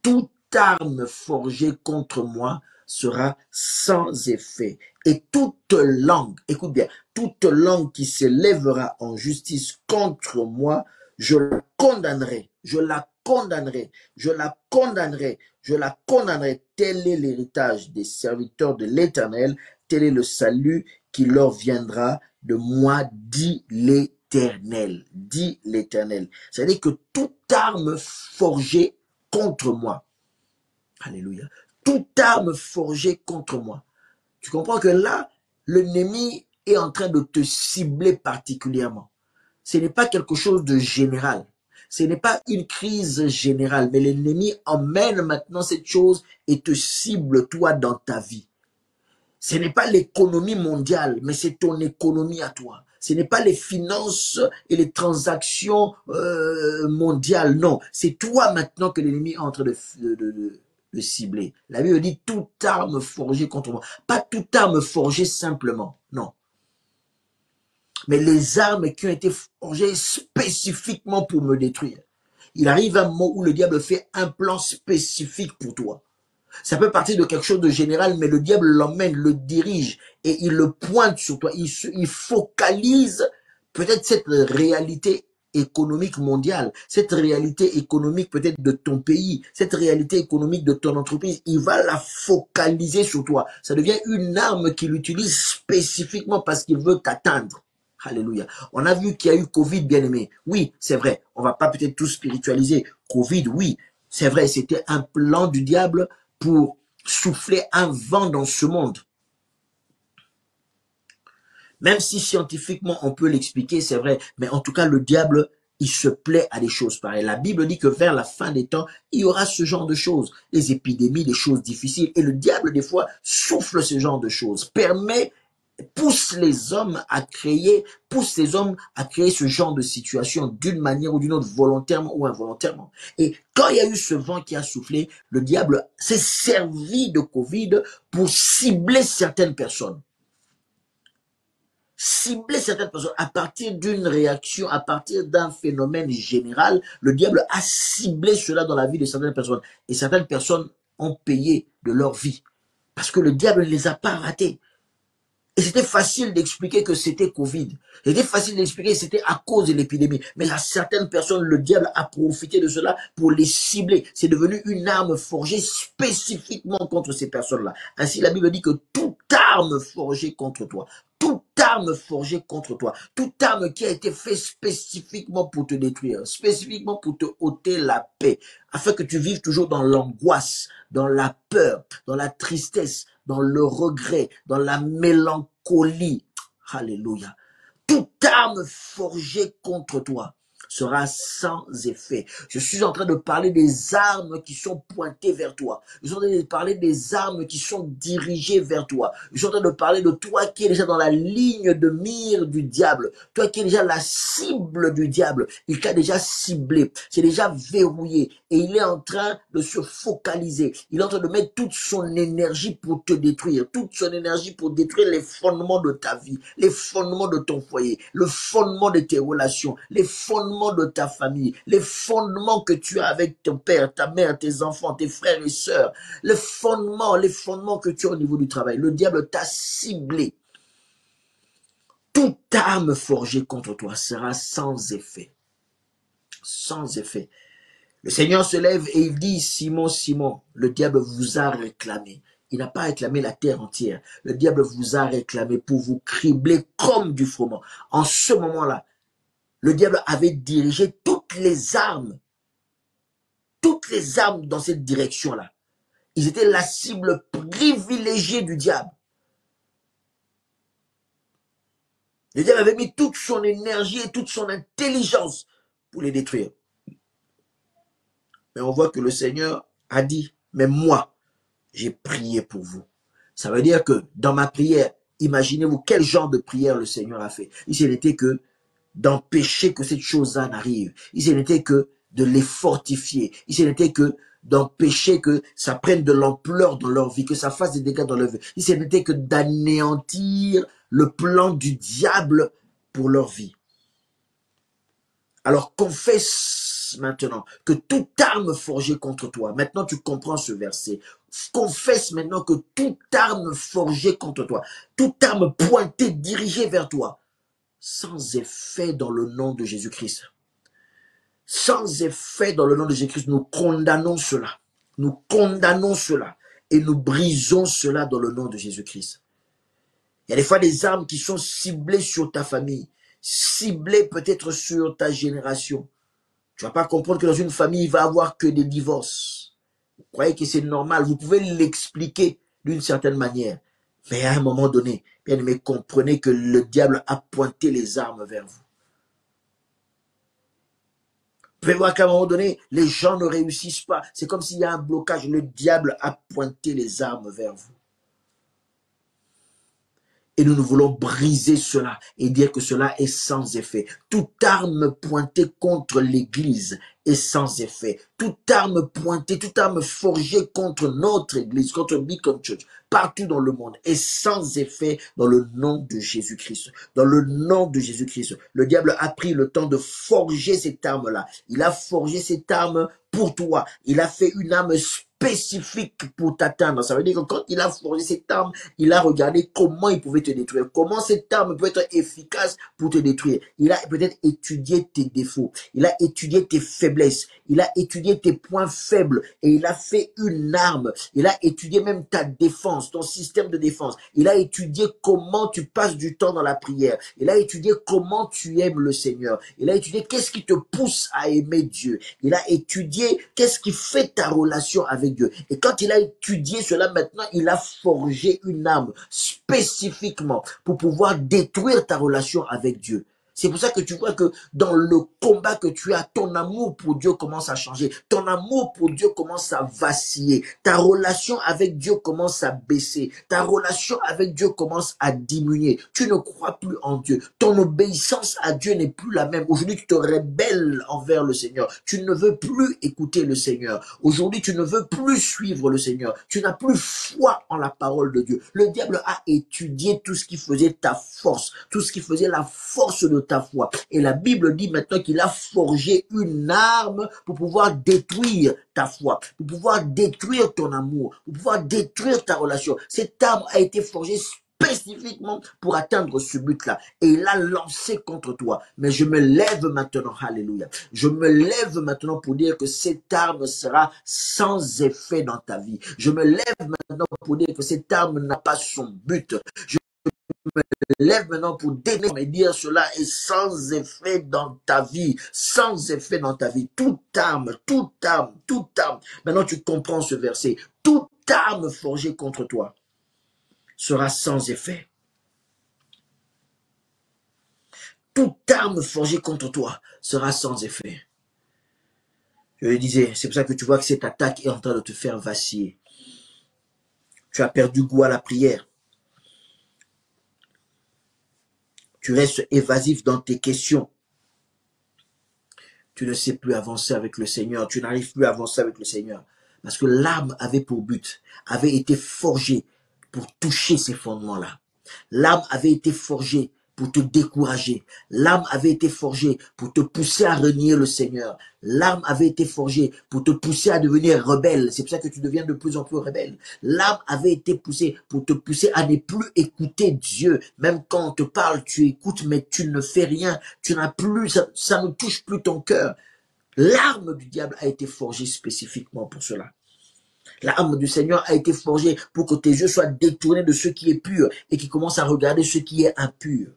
Toute arme forgée contre moi sera sans effet. Et toute langue, écoute bien, toute langue qui s'élèvera en justice contre moi, je la condamnerai, je la condamnerai, je la condamnerai, je la condamnerai. Tel est l'héritage des serviteurs de l'Éternel, tel est le salut qui leur viendra de moi, dit l'Éternel, dit l'Éternel. C'est-à-dire que toute arme forgée contre moi, alléluia, toute arme forgée contre moi. Tu comprends que là, l'ennemi est en train de te cibler particulièrement. Ce n'est pas quelque chose de général. Ce n'est pas une crise générale, mais l'ennemi emmène maintenant cette chose et te cible toi dans ta vie. Ce n'est pas l'économie mondiale, mais c'est ton économie à toi. Ce n'est pas les finances et les transactions mondiales, non. C'est toi maintenant que l'ennemi est en train de cibler. La Bible dit toute arme forgée contre moi. Pas toute arme forgée simplement, non. Mais les armes qui ont été forgées spécifiquement pour me détruire. Il arrive un moment où le diable fait un plan spécifique pour toi. Ça peut partir de quelque chose de général, mais le diable l'emmène, le dirige et il le pointe sur toi. Il focalise peut-être cette réalité économique mondiale, cette réalité économique peut-être de ton pays, cette réalité économique de ton entreprise. Il va la focaliser sur toi. Ça devient une arme qu'il utilise spécifiquement parce qu'il veut t'atteindre. Alléluia. On a vu qu'il y a eu Covid, bien-aimé. Oui, c'est vrai. On va pas peut-être tout spiritualiser. Covid, oui, c'est vrai. C'était un plan du diable pour souffler un vent dans ce monde. Même si scientifiquement on peut l'expliquer, c'est vrai, mais en tout cas le diable, il se plaît à des choses pareilles. La Bible dit que vers la fin des temps, il y aura ce genre de choses, les épidémies, des choses difficiles, et le diable des fois souffle ce genre de choses, pousse les hommes à créer ce genre de situation d'une manière ou d'une autre, volontairement ou involontairement. Et quand il y a eu ce vent qui a soufflé, le diable s'est servi de Covid pour cibler certaines personnes. Cibler certaines personnes à partir d'une réaction, à partir d'un phénomène général, le diable a ciblé cela dans la vie de certaines personnes. Et certaines personnes ont payé de leur vie. Parce que le diable ne les a pas ratés. Et c'était facile d'expliquer que c'était Covid. C'était facile d'expliquer que c'était à cause de l'épidémie. Mais là, certaines personnes, le diable a profité de cela pour les cibler. C'est devenu une arme forgée spécifiquement contre ces personnes-là. Ainsi, la Bible dit que toute arme forgée contre toi, toute arme forgée contre toi, toute arme qui a été faite spécifiquement pour te détruire, spécifiquement pour te ôter la paix, afin que tu vives toujours dans l'angoisse, dans la peur, dans la tristesse, dans le regret, dans la mélancolie. Alléluia. Toute arme forgée contre toi sera sans effet. Je suis en train de parler des armes qui sont pointées vers toi. Je suis en train de parler des armes qui sont dirigées vers toi. Je suis en train de parler de toi qui es déjà dans la ligne de mire du diable. Toi qui es déjà la cible du diable. Il t'a déjà ciblé. C'est déjà verrouillé. Et il est en train de se focaliser. Il est en train de mettre toute son énergie pour te détruire. Toute son énergie pour détruire les fondements de ta vie. Les fondements de ton foyer. Le fondement de tes relations. Les fondements de ta famille, les fondements que tu as avec ton père, ta mère, tes enfants, tes frères et sœurs, les fondements que tu as au niveau du travail. Le diable t'a ciblé. Toute arme forgée contre toi sera sans effet. Sans effet. Le Seigneur se lève et il dit, Simon, Simon, le diable vous a réclamé. Il n'a pas réclamé la terre entière. Le diable vous a réclamé pour vous cribler comme du froment. En ce moment-là, le diable avait dirigé toutes les armes dans cette direction-là. Ils étaient la cible privilégiée du diable. Le diable avait mis toute son énergie et toute son intelligence pour les détruire. Mais on voit que le Seigneur a dit, mais moi, j'ai prié pour vous. Ça veut dire que dans ma prière, imaginez-vous quel genre de prière le Seigneur a fait. Il n'était que d'empêcher que cette chose-là n'arrive. Il n'était que de les fortifier. Il n'était que d'empêcher que ça prenne de l'ampleur dans leur vie, que ça fasse des dégâts dans leur vie. Il n'était que d'anéantir le plan du diable pour leur vie. Alors confesse maintenant que toute arme forgée contre toi, maintenant tu comprends ce verset, confesse maintenant que toute arme forgée contre toi, toute arme pointée, dirigée vers toi, sans effet dans le nom de Jésus-Christ. Sans effet dans le nom de Jésus-Christ, nous condamnons cela. Nous condamnons cela. Et nous brisons cela dans le nom de Jésus-Christ. Il y a des fois des armes qui sont ciblées sur ta famille, ciblées peut-être sur ta génération. Tu ne vas pas comprendre que dans une famille, il va y avoir que des divorces. Vous croyez que c'est normal. Vous pouvez l'expliquer d'une certaine manière. Mais à un moment donné, bien aimé, comprenez que le diable a pointé les armes vers vous. Vous pouvez voir qu'à un moment donné, les gens ne réussissent pas. C'est comme s'il y a un blocage. Le diable a pointé les armes vers vous. Et nous voulons briser cela et dire que cela est sans effet. Toute arme pointée contre l'Église est sans effet. Toute arme pointée, toute arme forgée contre notre Église, contre Beacon Church, partout dans le monde, est sans effet dans le nom de Jésus-Christ. Dans le nom de Jésus-Christ. Le diable a pris le temps de forger cette arme-là. Il a forgé cette arme pour toi. Il a fait une arme spécifique pour t'atteindre. Ça veut dire que quand il a forgé cette arme, il a regardé comment il pouvait te détruire, comment cette arme peut être efficace pour te détruire. Il a peut-être étudié tes défauts, il a étudié tes faiblesses, il a étudié tes points faibles et il a fait une arme. Il a étudié même ta défense, ton système de défense. Il a étudié comment tu passes du temps dans la prière. Il a étudié comment tu aimes le Seigneur. Il a étudié qu'est-ce qui te pousse à aimer Dieu. Il a étudié qu'est-ce qui fait ta relation avec Dieu. Et quand il a étudié cela, maintenant, il a forgé une arme spécifiquement pour pouvoir détruire ta relation avec Dieu. C'est pour ça que tu vois que dans le combat que tu as, ton amour pour Dieu commence à changer. Ton amour pour Dieu commence à vaciller. Ta relation avec Dieu commence à baisser. Ta relation avec Dieu commence à diminuer. Tu ne crois plus en Dieu. Ton obéissance à Dieu n'est plus la même. Aujourd'hui, tu te rébelles envers le Seigneur. Tu ne veux plus écouter le Seigneur. Aujourd'hui, tu ne veux plus suivre le Seigneur. Tu n'as plus foi en la parole de Dieu. Le diable a étudié tout ce qui faisait ta force, tout ce qui faisait la force de ta foi. Et la Bible dit maintenant qu'il a forgé une arme pour pouvoir détruire ta foi, pour pouvoir détruire ton amour, pour pouvoir détruire ta relation. Cette arme a été forgée spécifiquement pour atteindre ce but-là. Et il a lancé contre toi. Mais je me lève maintenant, alléluia. Je me lève maintenant pour dire que cette arme sera sans effet dans ta vie. Je me lève maintenant pour dire que cette arme n'a pas son but. Je me lève maintenant pour dénoncer et dire cela est sans effet dans ta vie, sans effet dans ta vie. Toute arme, toute arme, toute arme. Maintenant tu comprends ce verset. Toute arme forgée contre toi sera sans effet. Toute arme forgée contre toi sera sans effet. Je le disais, c'est pour ça que tu vois que cette attaque est en train de te faire vaciller. Tu as perdu goût à la prière. Tu restes évasif dans tes questions. Tu ne sais plus avancer avec le Seigneur. Tu n'arrives plus à avancer avec le Seigneur. Parce que l'arme avait pour but, avait été forgée pour toucher ces fondements-là. L'arme avait été forgée pour te décourager. L'arme avait été forgée pour te pousser à renier le Seigneur. L'arme avait été forgée pour te pousser à devenir rebelle. C'est pour ça que tu deviens de plus en plus rebelle. L'arme avait été poussée pour te pousser à ne plus écouter Dieu. Même quand on te parle, tu écoutes, mais tu ne fais rien. Tu n'as plus, ça ne touche plus ton cœur. L'arme du diable a été forgée spécifiquement pour cela. L'arme du Seigneur a été forgée pour que tes yeux soient détournés de ce qui est pur et qui commencent à regarder ce qui est impur.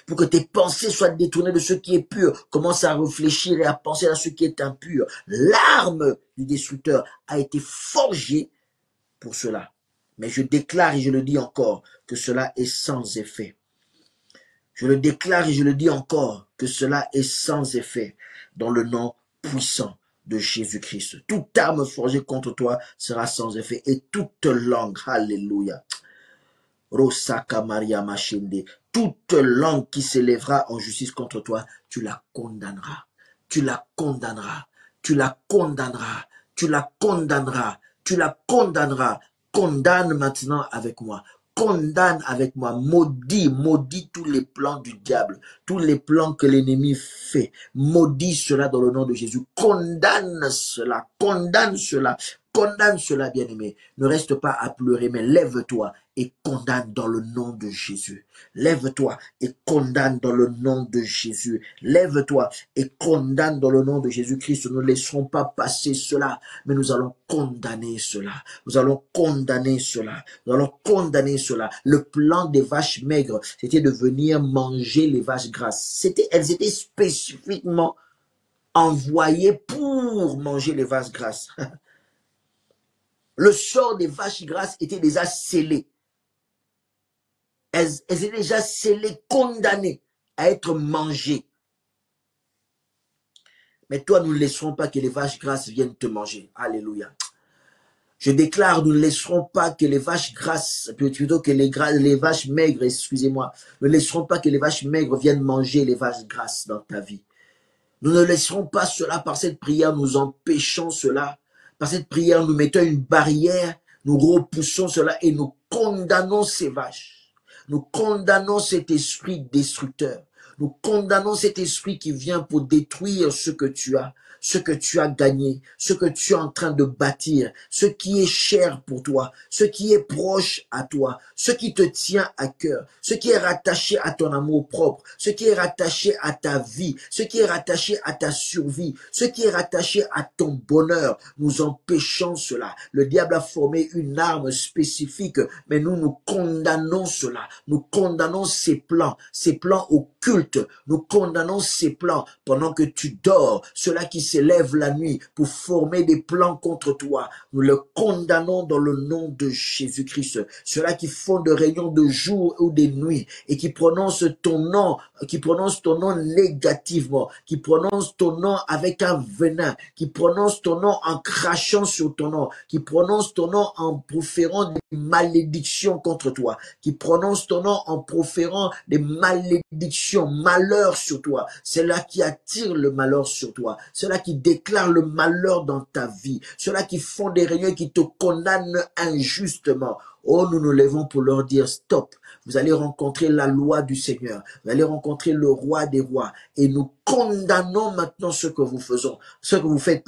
Pour que tes pensées soient détournées de ce qui est pur, commence à réfléchir et à penser à ce qui est impur. L'arme du destructeur a été forgée pour cela. Mais je déclare et je le dis encore que cela est sans effet. Je le déclare et je le dis encore que cela est sans effet dans le nom puissant de Jésus-Christ. Toute arme forgée contre toi sera sans effet et toute langue, alléluia. Rosaka Maria Machinde, toute langue qui s'élèvera en justice contre toi, tu la condamneras. Tu la condamneras. Tu la condamneras. Tu la condamneras. Tu la condamneras. Condamne maintenant avec moi. Condamne avec moi. Maudis, maudis tous les plans du diable. Tous les plans que l'ennemi fait. Maudis cela dans le nom de Jésus. Condamne cela. Condamne cela. Condamne cela, bien-aimé. Ne reste pas à pleurer, mais lève-toi et condamne dans le nom de Jésus. Lève-toi et condamne dans le nom de Jésus. Lève-toi et condamne dans le nom de Jésus-Christ. Nous ne laisserons pas passer cela, mais nous allons condamner cela. Nous allons condamner cela. Nous allons condamner cela. Le plan des vaches maigres, c'était de venir manger les vaches grasses. Elles étaient spécifiquement envoyées pour manger les vaches grasses. Le sort des vaches grasses était déjà scellé. Elles étaient déjà scellées, condamnées à être mangées. Mais toi, nous ne laisserons pas que les vaches grasses viennent te manger. Alléluia. Je déclare, nous ne laisserons pas que les vaches grasses, plutôt que les vaches maigres, excusez-moi, nous ne laisserons pas que les vaches maigres viennent manger les vaches grasses dans ta vie. Nous ne laisserons pas cela par cette prière, nous empêchons cela. Par cette prière, nous mettons une barrière, nous repoussons cela et nous condamnons ces vaches. Nous condamnons cet esprit destructeur. Nous condamnons cet esprit qui vient pour détruire ce que tu as gagné, ce que tu es en train de bâtir, ce qui est cher pour toi, ce qui est proche à toi, ce qui te tient à cœur, ce qui est rattaché à ton amour propre, ce qui est rattaché à ta vie, ce qui est rattaché à ta survie, ce qui est rattaché à ton bonheur. Nous empêchons cela. Le diable a formé une arme spécifique, mais nous condamnons cela. Nous condamnons ces plans occultes. Nous condamnons ces plans pendant que tu dors, ceux-là qui s'élèvent la nuit pour former des plans contre toi. Nous le condamnons dans le nom de Jésus-Christ. Ceux-là qui font de réunions de jour ou de nuit et qui prononcent ton nom négativement, qui prononcent ton nom avec un venin, qui prononcent ton nom en crachant sur ton nom, qui prononcent ton nom en proférant des malédictions contre toi, qui prononcent ton nom en proférant des malédictions, malheur sur toi. C'est là qui attire le malheur sur toi. Ceux-là qui déclarent le malheur dans ta vie. Ceux-là qui font des réunions et qui te condamnent injustement. Oh, nous nous levons pour leur dire stop. Vous allez rencontrer la loi du Seigneur. Vous allez rencontrer le roi des rois. Et nous condamnons maintenant ce que vous faites,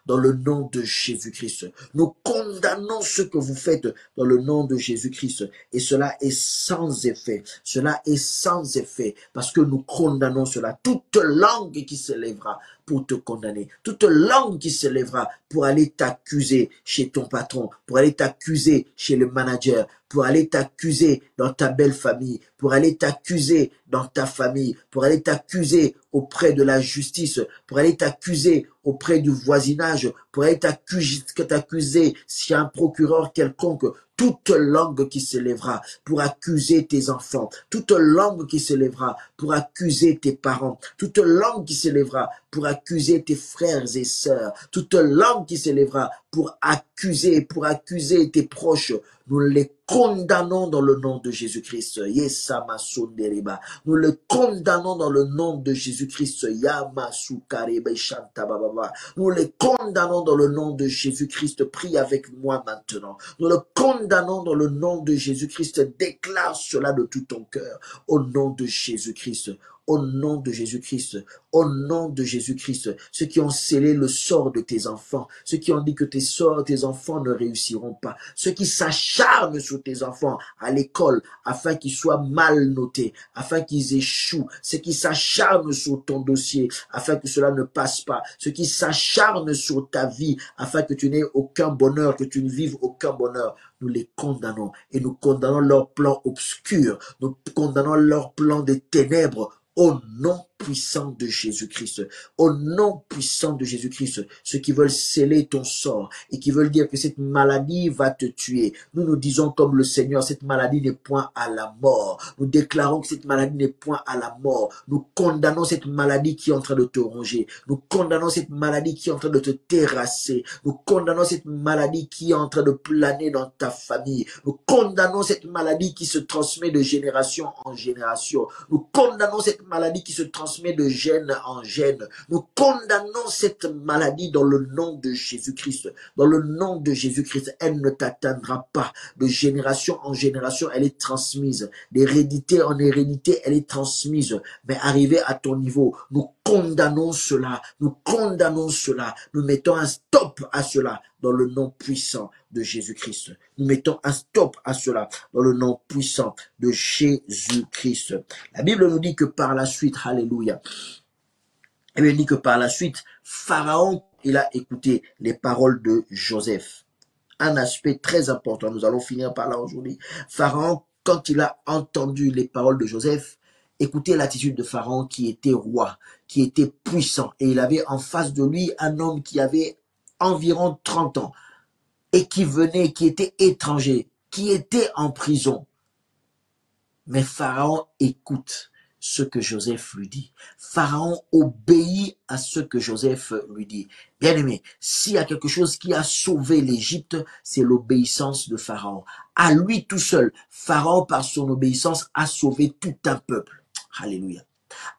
dans le nom de Jésus-Christ. Nous condamnons ce que vous faites dans le nom de Jésus-Christ. Et cela est sans effet. Cela est sans effet. Parce que nous condamnons cela. Toute langue qui s'élèvera pour te condamner, toute langue qui se lèvera pour aller t'accuser chez ton patron, pour aller t'accuser chez le manager, pour aller t'accuser dans ta belle famille, pour aller t'accuser dans ta famille, pour aller t'accuser auprès de la justice, pour aller t'accuser auprès du voisinage, pour aller t'accuser si un procureur quelconque, toute langue qui se lèvera pour accuser tes enfants, toute langue qui se lèvera pour accuser tes parents, toute langue qui se lèvera pour accuser tes frères et sœurs, toute langue qui se lèvera pour accuser tes proches, nous les condamnons dans le nom de Jésus-Christ. Yesamasundereba. Nous le condamnons dans le nom de Jésus-Christ. Yamasukarebe Shantabababa. Nous les condamnons dans le nom de Jésus-Christ. Prie avec moi maintenant. Nous le condamnons dans le nom de Jésus-Christ. Déclare cela de tout ton cœur. Au nom de Jésus-Christ. Au nom de Jésus-Christ, au nom de Jésus-Christ, ceux qui ont scellé le sort de tes enfants, ceux qui ont dit que tes enfants ne réussiront pas, ceux qui s'acharnent sur tes enfants à l'école afin qu'ils soient mal notés, afin qu'ils échouent, ceux qui s'acharnent sur ton dossier afin que cela ne passe pas, ceux qui s'acharnent sur ta vie afin que tu n'aies aucun bonheur, que tu ne vives aucun bonheur, nous les condamnons et nous condamnons leur plan obscur, nous condamnons leur plan des ténèbres au nom puissant de Jésus-Christ, au nom puissant de Jésus-Christ, ceux qui veulent sceller ton sort et qui veulent dire que cette maladie va te tuer. Nous disons comme le Seigneur, cette maladie n'est point à la mort. Nous déclarons que cette maladie n'est point à la mort. Nous condamnons cette maladie qui est en train de te ronger. Nous condamnons cette maladie qui est en train de te terrasser. Nous condamnons cette maladie qui est en train de planer dans ta famille. Nous condamnons cette maladie qui se transmet de génération en génération. Nous condamnons cette maladie qui se transmet de gène en gène. Nous condamnons cette maladie dans le nom de Jésus-Christ. Dans le nom de Jésus-Christ, elle ne t'atteindra pas. De génération en génération, elle est transmise. D'hérédité en hérédité, elle est transmise. Mais arrivé à ton niveau, nous condamnons cela. Nous condamnons cela. Nous mettons un stop à cela dans le nom puissant de Jésus-Christ. Nous mettons un stop à cela dans le nom puissant de Jésus-Christ. La Bible nous dit que par la suite, alléluia, elle nous dit que par la suite, Pharaon, il a écouté les paroles de Joseph. Un aspect très important, nous allons finir par là aujourd'hui. Pharaon, quand il a entendu les paroles de Joseph, écoutez l'attitude de Pharaon qui était roi, qui était puissant, et il avait en face de lui un homme qui avait environ 30 ans, et qui venait, qui était étranger, qui était en prison. Mais Pharaon écoute ce que Joseph lui dit. Pharaon obéit à ce que Joseph lui dit. Bien aimé, s'il y a quelque chose qui a sauvé l'Égypte, c'est l'obéissance de Pharaon. À lui tout seul, Pharaon, par son obéissance, a sauvé tout un peuple. Alléluia.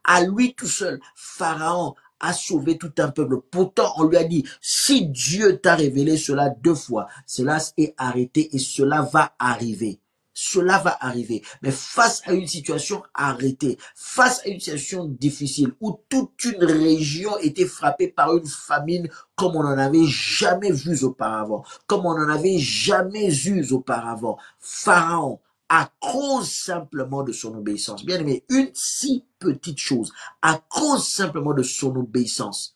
À lui tout seul, Pharaon a sauvé tout un peuple. Pourtant, on lui a dit, si Dieu t'a révélé cela 2 fois, cela est arrêté et cela va arriver. Cela va arriver. Mais face à une situation arrêtée, face à une situation difficile, où toute une région était frappée par une famine comme on n'en avait jamais vu auparavant, comme on n'en avait jamais eu auparavant, Pharaon, à cause simplement de son obéissance. Bien aimé, une si petite chose, à cause simplement de son obéissance,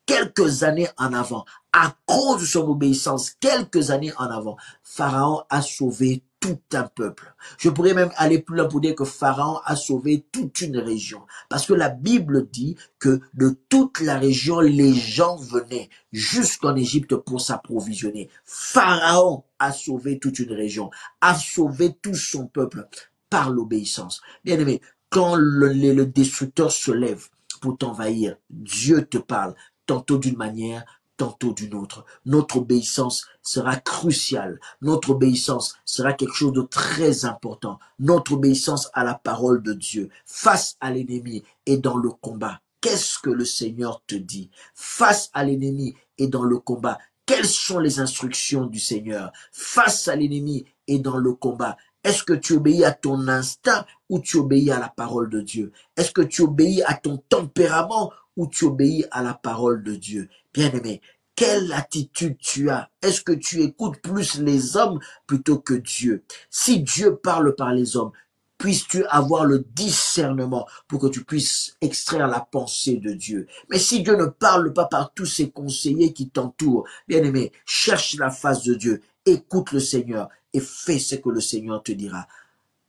quelques années en avant, à cause de son obéissance, quelques années en avant, Pharaon a sauvé tout un peuple. Je pourrais même aller plus loin pour dire que Pharaon a sauvé toute une région. Parce que la Bible dit que de toute la région, les gens venaient jusqu'en Égypte pour s'approvisionner. Pharaon a sauvé toute une région, a sauvé tout son peuple par l'obéissance. Bien aimé, quand le destructeur se lève pour t'envahir, Dieu te parle, tantôt d'une manière, tantôt d'une autre. Notre obéissance sera cruciale. Notre obéissance sera quelque chose de très important. Notre obéissance à la parole de Dieu, face à l'ennemi et dans le combat. Qu'est-ce que le Seigneur te dit? Face à l'ennemi et dans le combat, quelles sont les instructions du Seigneur? Face à l'ennemi et dans le combat, est-ce que tu obéis à ton instinct ou tu obéis à la parole de Dieu? Est-ce que tu obéis à ton tempérament ou tu obéis à la parole de Dieu? Bien-aimé, quelle attitude tu as? Est-ce que tu écoutes plus les hommes plutôt que Dieu? Si Dieu parle par les hommes, puisses-tu avoir le discernement pour que tu puisses extraire la pensée de Dieu. Mais si Dieu ne parle pas par tous ses conseillers qui t'entourent, bien-aimé, cherche la face de Dieu, écoute le Seigneur et fais ce que le Seigneur te dira.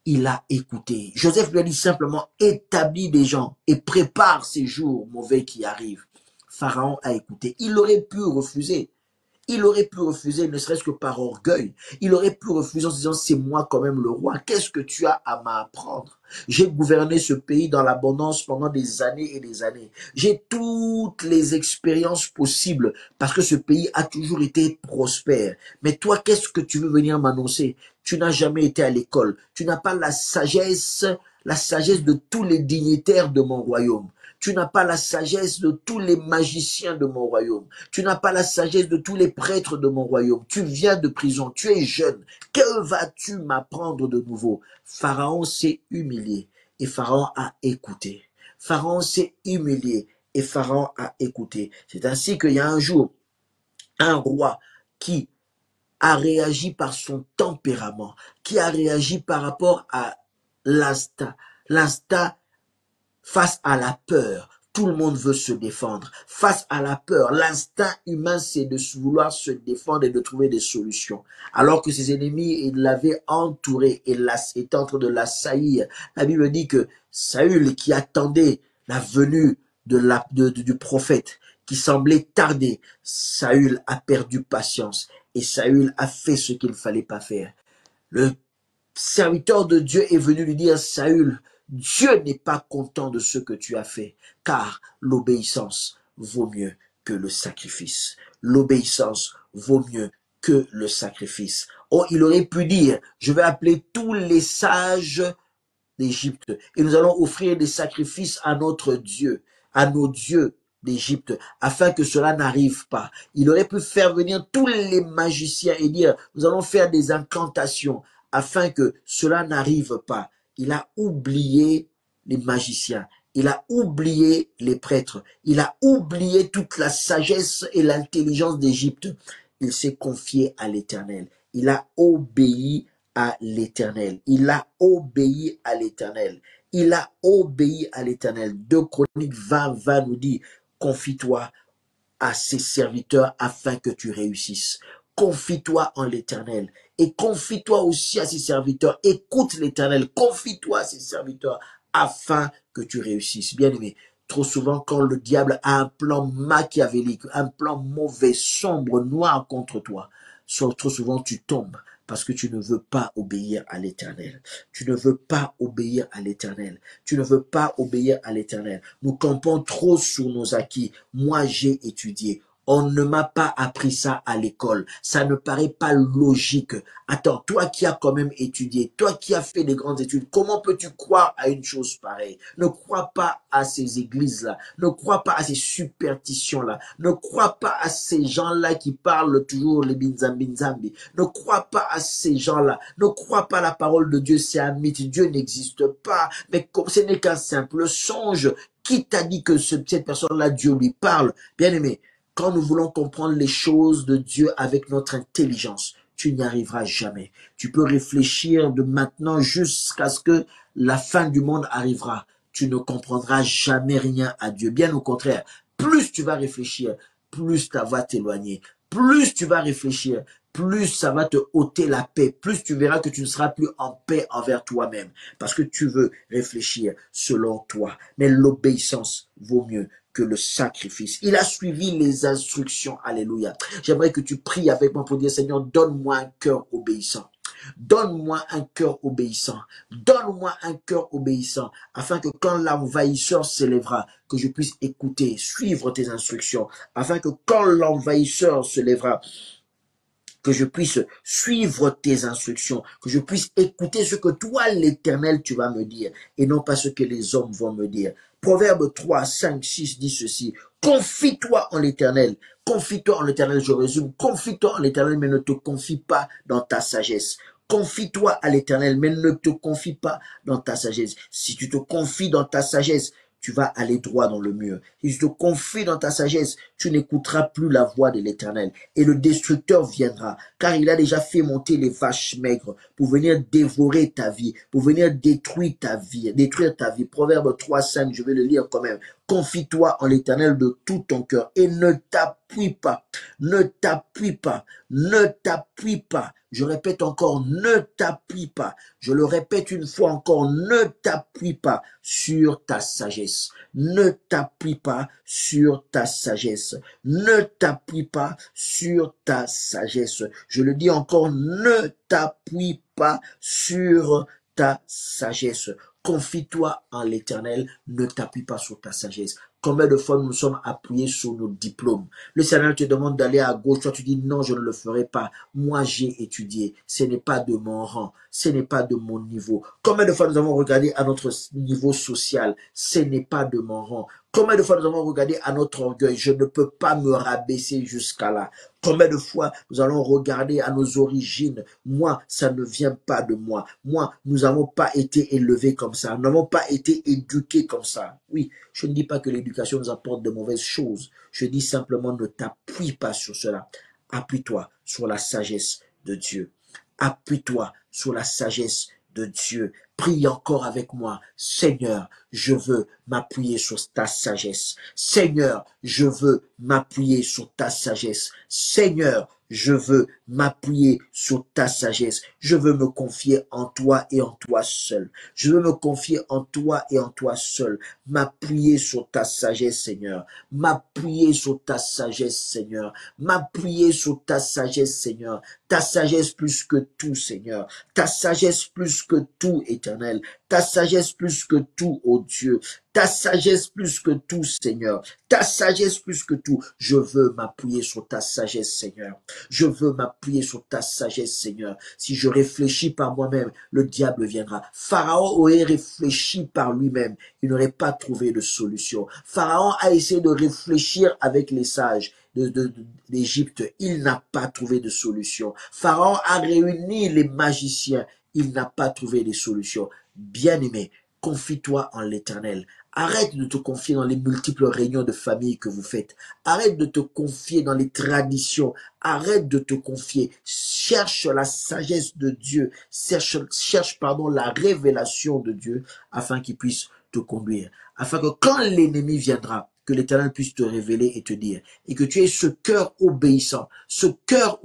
Il a écouté. Joseph lui a dit simplement, établis des gens et prépare ces jours mauvais qui arrivent. Pharaon a écouté. Il aurait pu refuser. Il aurait pu refuser, ne serait-ce que par orgueil. Il aurait pu refuser en se disant, c'est moi quand même le roi. Qu'est-ce que tu as à m'apprendre? J'ai gouverné ce pays dans l'abondance pendant des années et des années. J'ai toutes les expériences possibles parce que ce pays a toujours été prospère. Mais toi, qu'est-ce que tu veux venir m'annoncer? Tu n'as jamais été à l'école. Tu n'as pas la sagesse de tous les dignitaires de mon royaume. Tu n'as pas la sagesse de tous les magiciens de mon royaume. Tu n'as pas la sagesse de tous les prêtres de mon royaume. Tu viens de prison, tu es jeune. Que vas-tu m'apprendre de nouveau? Pharaon s'est humilié et Pharaon a écouté. Pharaon s'est humilié et Pharaon a écouté. C'est ainsi qu'il y a un jour, un roi qui a réagi par son tempérament, qui a réagi par rapport à l'instinct. L'instinct face à la peur, tout le monde veut se défendre. Face à la peur, l'instinct humain, c'est de vouloir se défendre et de trouver des solutions. Alors que ses ennemis, ils l'avaient entouré et étaient en train de l'assaillir. La Bible dit que Saül, qui attendait la venue du prophète, qui semblait tarder, Saül a perdu patience et Saül a fait ce qu'il ne fallait pas faire. Le serviteur de Dieu est venu lui dire, Saül, Dieu n'est pas content de ce que tu as fait, car l'obéissance vaut mieux que le sacrifice. L'obéissance vaut mieux que le sacrifice. Oh, il aurait pu dire, je vais appeler tous les sages d'Égypte et nous allons offrir des sacrifices à notre Dieu, à nos dieux d'Égypte, afin que cela n'arrive pas. Il aurait pu faire venir tous les magiciens et dire, nous allons faire des incantations, afin que cela n'arrive pas. Il a oublié les magiciens, il a oublié les prêtres, il a oublié toute la sagesse et l'intelligence d'Égypte. Il s'est confié à l'Éternel. Il a obéi à l'Éternel. Il a obéi à l'Éternel. Il a obéi à l'Éternel. 2 Chroniques 20 nous dit, confie-toi à ses serviteurs afin que tu réussisses. Confie-toi en l'Éternel et confie-toi aussi à ses serviteurs. Écoute l'Éternel, confie-toi à ses serviteurs afin que tu réussisses. Bien-aimé, trop souvent quand le diable a un plan machiavélique, un plan mauvais, sombre, noir contre toi, trop souvent tu tombes parce que tu ne veux pas obéir à l'Éternel. Tu ne veux pas obéir à l'Éternel. Tu ne veux pas obéir à l'Éternel. Nous campons trop sur nos acquis. Moi, j'ai étudié. On ne m'a pas appris ça à l'école. Ça ne paraît pas logique. Attends, toi qui as quand même étudié, toi qui as fait des grandes études, comment peux-tu croire à une chose pareille? Ne crois pas à ces églises-là. Ne crois pas à ces superstitions-là. Ne crois pas à ces gens-là qui parlent toujours les binzambi. Ne crois pas à ces gens-là. Ne crois pas à la parole de Dieu. C'est un mythe. Dieu n'existe pas. Mais ce n'est qu'un simple songe. Qui t'a dit que cette personne-là, Dieu lui parle? Bien aimé, quand nous voulons comprendre les choses de Dieu avec notre intelligence, tu n'y arriveras jamais. Tu peux réfléchir de maintenant jusqu'à ce que la fin du monde arrivera. Tu ne comprendras jamais rien à Dieu. Bien au contraire, plus tu vas réfléchir, plus ça va t'éloigner. Plus tu vas réfléchir, plus ça va te ôter la paix. Plus tu verras que tu ne seras plus en paix envers toi-même. Parce que tu veux réfléchir selon toi. Mais l'obéissance vaut mieux que le sacrifice. Il a suivi les instructions. Alléluia. J'aimerais que tu pries avec moi pour dire, Seigneur, donne-moi un cœur obéissant. Donne-moi un cœur obéissant. Donne-moi un cœur obéissant, afin que quand l'envahisseur s'élèvera, que je puisse écouter, suivre tes instructions, afin que quand l'envahisseur se lèvera, que je puisse suivre tes instructions, que je puisse écouter ce que toi, l'Éternel, tu vas me dire, et non pas ce que les hommes vont me dire. Proverbe 3, 5, 6 dit ceci, confie-toi en l'Éternel, confie-toi en l'Éternel, je résume, confie-toi en l'Éternel, mais ne te confie pas dans ta sagesse. Confie-toi à l'Éternel, mais ne te confie pas dans ta sagesse. Si tu te confies dans ta sagesse, tu vas aller droit dans le mur. Si tu te confies dans ta sagesse, tu n'écouteras plus la voix de l'Éternel. Et le destructeur viendra, car il a déjà fait monter les vaches maigres pour venir dévorer ta vie, pour venir détruire ta vie, détruire ta vie. Proverbe 3:5, je vais le lire quand même. Confie-toi en l'Éternel de tout ton cœur et ne t'appuie pas, ne t'appuie pas, ne t'appuie pas. Je répète encore, ne t'appuie pas. Je le répète une fois encore, ne t'appuie pas sur ta sagesse. Ne t'appuie pas sur ta sagesse. Ne t'appuie pas sur ta sagesse. Je le dis encore, ne t'appuie pas sur ta sagesse. Confie-toi en l'Éternel, ne t'appuie pas sur ta sagesse. Combien de fois nous sommes appuyés sur nos diplômes? Le Seigneur te demande d'aller à gauche, toi tu dis non, je ne le ferai pas. Moi j'ai étudié, ce n'est pas de mon rang, ce n'est pas de mon niveau. Combien de fois nous avons regardé à notre niveau social, ce n'est pas de mon rang. Combien de fois nous avons regardé à notre orgueil, je ne peux pas me rabaisser jusqu'à là. Combien de fois nous allons regarder à nos origines, moi, ça ne vient pas de moi. Moi, nous n'avons pas été élevés comme ça, nous n'avons pas été éduqués comme ça. Oui, je ne dis pas que l'éducation nous apporte de mauvaises choses. Je dis simplement ne t'appuie pas sur cela. Appuie-toi sur la sagesse de Dieu. Appuie-toi sur la sagesse de Dieu. Prie encore avec moi. Seigneur, je veux m'appuyer sur ta sagesse. Seigneur, je veux m'appuyer sur ta sagesse. Seigneur, je veux m'appuyer sur ta sagesse. Je veux me confier en toi et en toi seul. Je veux me confier en toi et en toi seul. M'appuyer sur ta sagesse, Seigneur. M'appuyer sur ta sagesse, Seigneur. M'appuyer sur ta sagesse, Seigneur. Ta sagesse plus que tout, Seigneur. Ta sagesse plus que tout, Éternel. Ta sagesse plus que tout, ô Dieu. Ta sagesse plus que tout, Seigneur. Ta sagesse plus que tout. Je veux m'appuyer sur ta sagesse, Seigneur. Je veux m'appuyer sur ta sagesse, Seigneur. Si je réfléchis par moi-même, le diable viendra. Pharaon aurait réfléchi par lui-même. Il n'aurait pas trouvé de solution. Pharaon a essayé de réfléchir avec les sages d'Égypte. Il n'a pas trouvé de solution. Pharaon a réuni les magiciens. Il n'a pas trouvé de solution. Bien-aimé, confie-toi en l'Éternel. Arrête de te confier dans les multiples réunions de famille que vous faites. Arrête de te confier dans les traditions. Arrête de te confier. Cherche la sagesse de Dieu. Cherche la révélation de Dieu afin qu'il puisse te conduire. Afin que quand l'ennemi viendra, que l'Éternel puisse te révéler et te dire. Et que tu aies ce cœur obéissant, ce cœur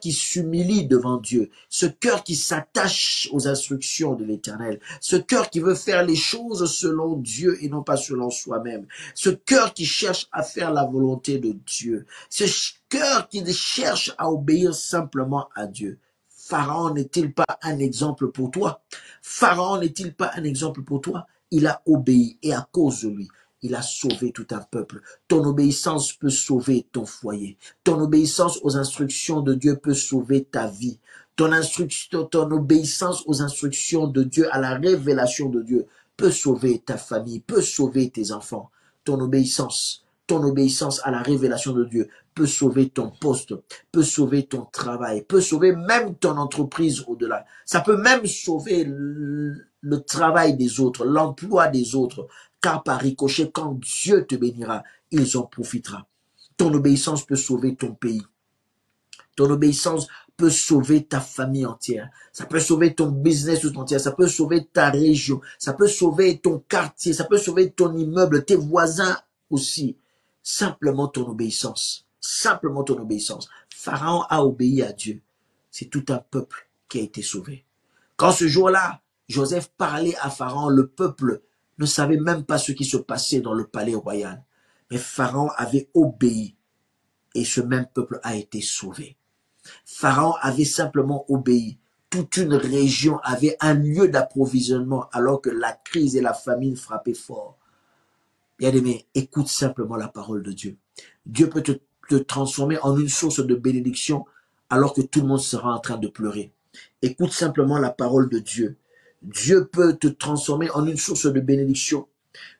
qui s'humilie devant Dieu, ce cœur qui s'attache aux instructions de l'Éternel, ce cœur qui veut faire les choses selon Dieu et non pas selon soi-même, ce cœur qui cherche à faire la volonté de Dieu, ce cœur qui cherche à obéir simplement à Dieu. Pharaon n'est-il pas un exemple pour toi? Pharaon n'est-il pas un exemple pour toi? Il a obéi et à cause de lui, il a sauvé tout un peuple. Ton obéissance peut sauver ton foyer. Ton obéissance aux instructions de Dieu peut sauver ta vie. Ton obéissance aux instructions de Dieu, à la révélation de Dieu, peut sauver ta famille, peut sauver tes enfants. Ton obéissance à la révélation de Dieu peut sauver ton poste, peut sauver ton travail, peut sauver même ton entreprise au-delà. Ça peut même sauver le travail des autres, l'emploi des autres. Car par ricochet, quand Dieu te bénira, ils en profiteront. Ton obéissance peut sauver ton pays. Ton obéissance peut sauver ta famille entière. Ça peut sauver ton business tout entier. Ça peut sauver ta région. Ça peut sauver ton quartier. Ça peut sauver ton immeuble, tes voisins aussi. Simplement ton obéissance. Simplement ton obéissance. Pharaon a obéi à Dieu. C'est tout un peuple qui a été sauvé. Quand ce jour-là, Joseph parlait à Pharaon, le peuple ne savait même pas ce qui se passait dans le palais royal. Mais Pharaon avait obéi et ce même peuple a été sauvé. Pharaon avait simplement obéi. Toute une région avait un lieu d'approvisionnement alors que la crise et la famine frappaient fort. Bien-aimé, écoute simplement la parole de Dieu. Dieu peut te transformer en une source de bénédiction alors que tout le monde sera en train de pleurer. Écoute simplement la parole de Dieu. Dieu peut te transformer en une source de bénédiction.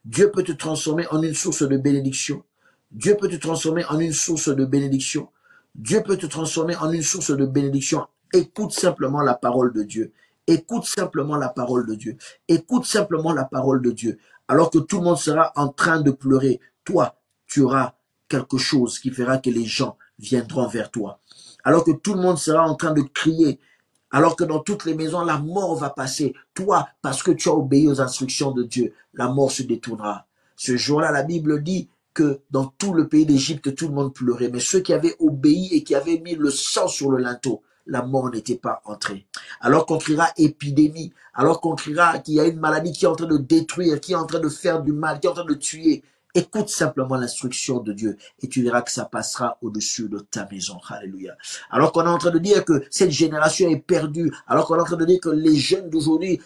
Dieu peut te transformer en une source de bénédiction. Dieu peut te transformer en une source de bénédiction. Dieu peut te transformer en une source de bénédiction. Écoute simplement la parole de Dieu Écoute simplement la parole de Dieu. Écoute simplement la parole de Dieu. Alors que tout le monde sera en train de pleurer, toi, tu auras quelque chose qui fera que les gens viendront vers toi. Alors que tout le monde sera en train de crier, alors que dans toutes les maisons, la mort va passer. Toi, parce que tu as obéi aux instructions de Dieu, la mort se détournera. Ce jour-là, la Bible dit que dans tout le pays d'Égypte, tout le monde pleurait. Mais ceux qui avaient obéi et qui avaient mis le sang sur le linteau, la mort n'était pas entrée. Alors qu'on criera épidémie, alors qu'on criera qu'il y a une maladie qui est en train de détruire, qui est en train de faire du mal, qui est en train de tuer, écoute simplement l'instruction de Dieu et tu verras que ça passera au-dessus de ta maison. Alléluia. Alors qu'on est en train de dire que cette génération est perdue, alors qu'on est en train de dire que les jeunes d'aujourd'hui,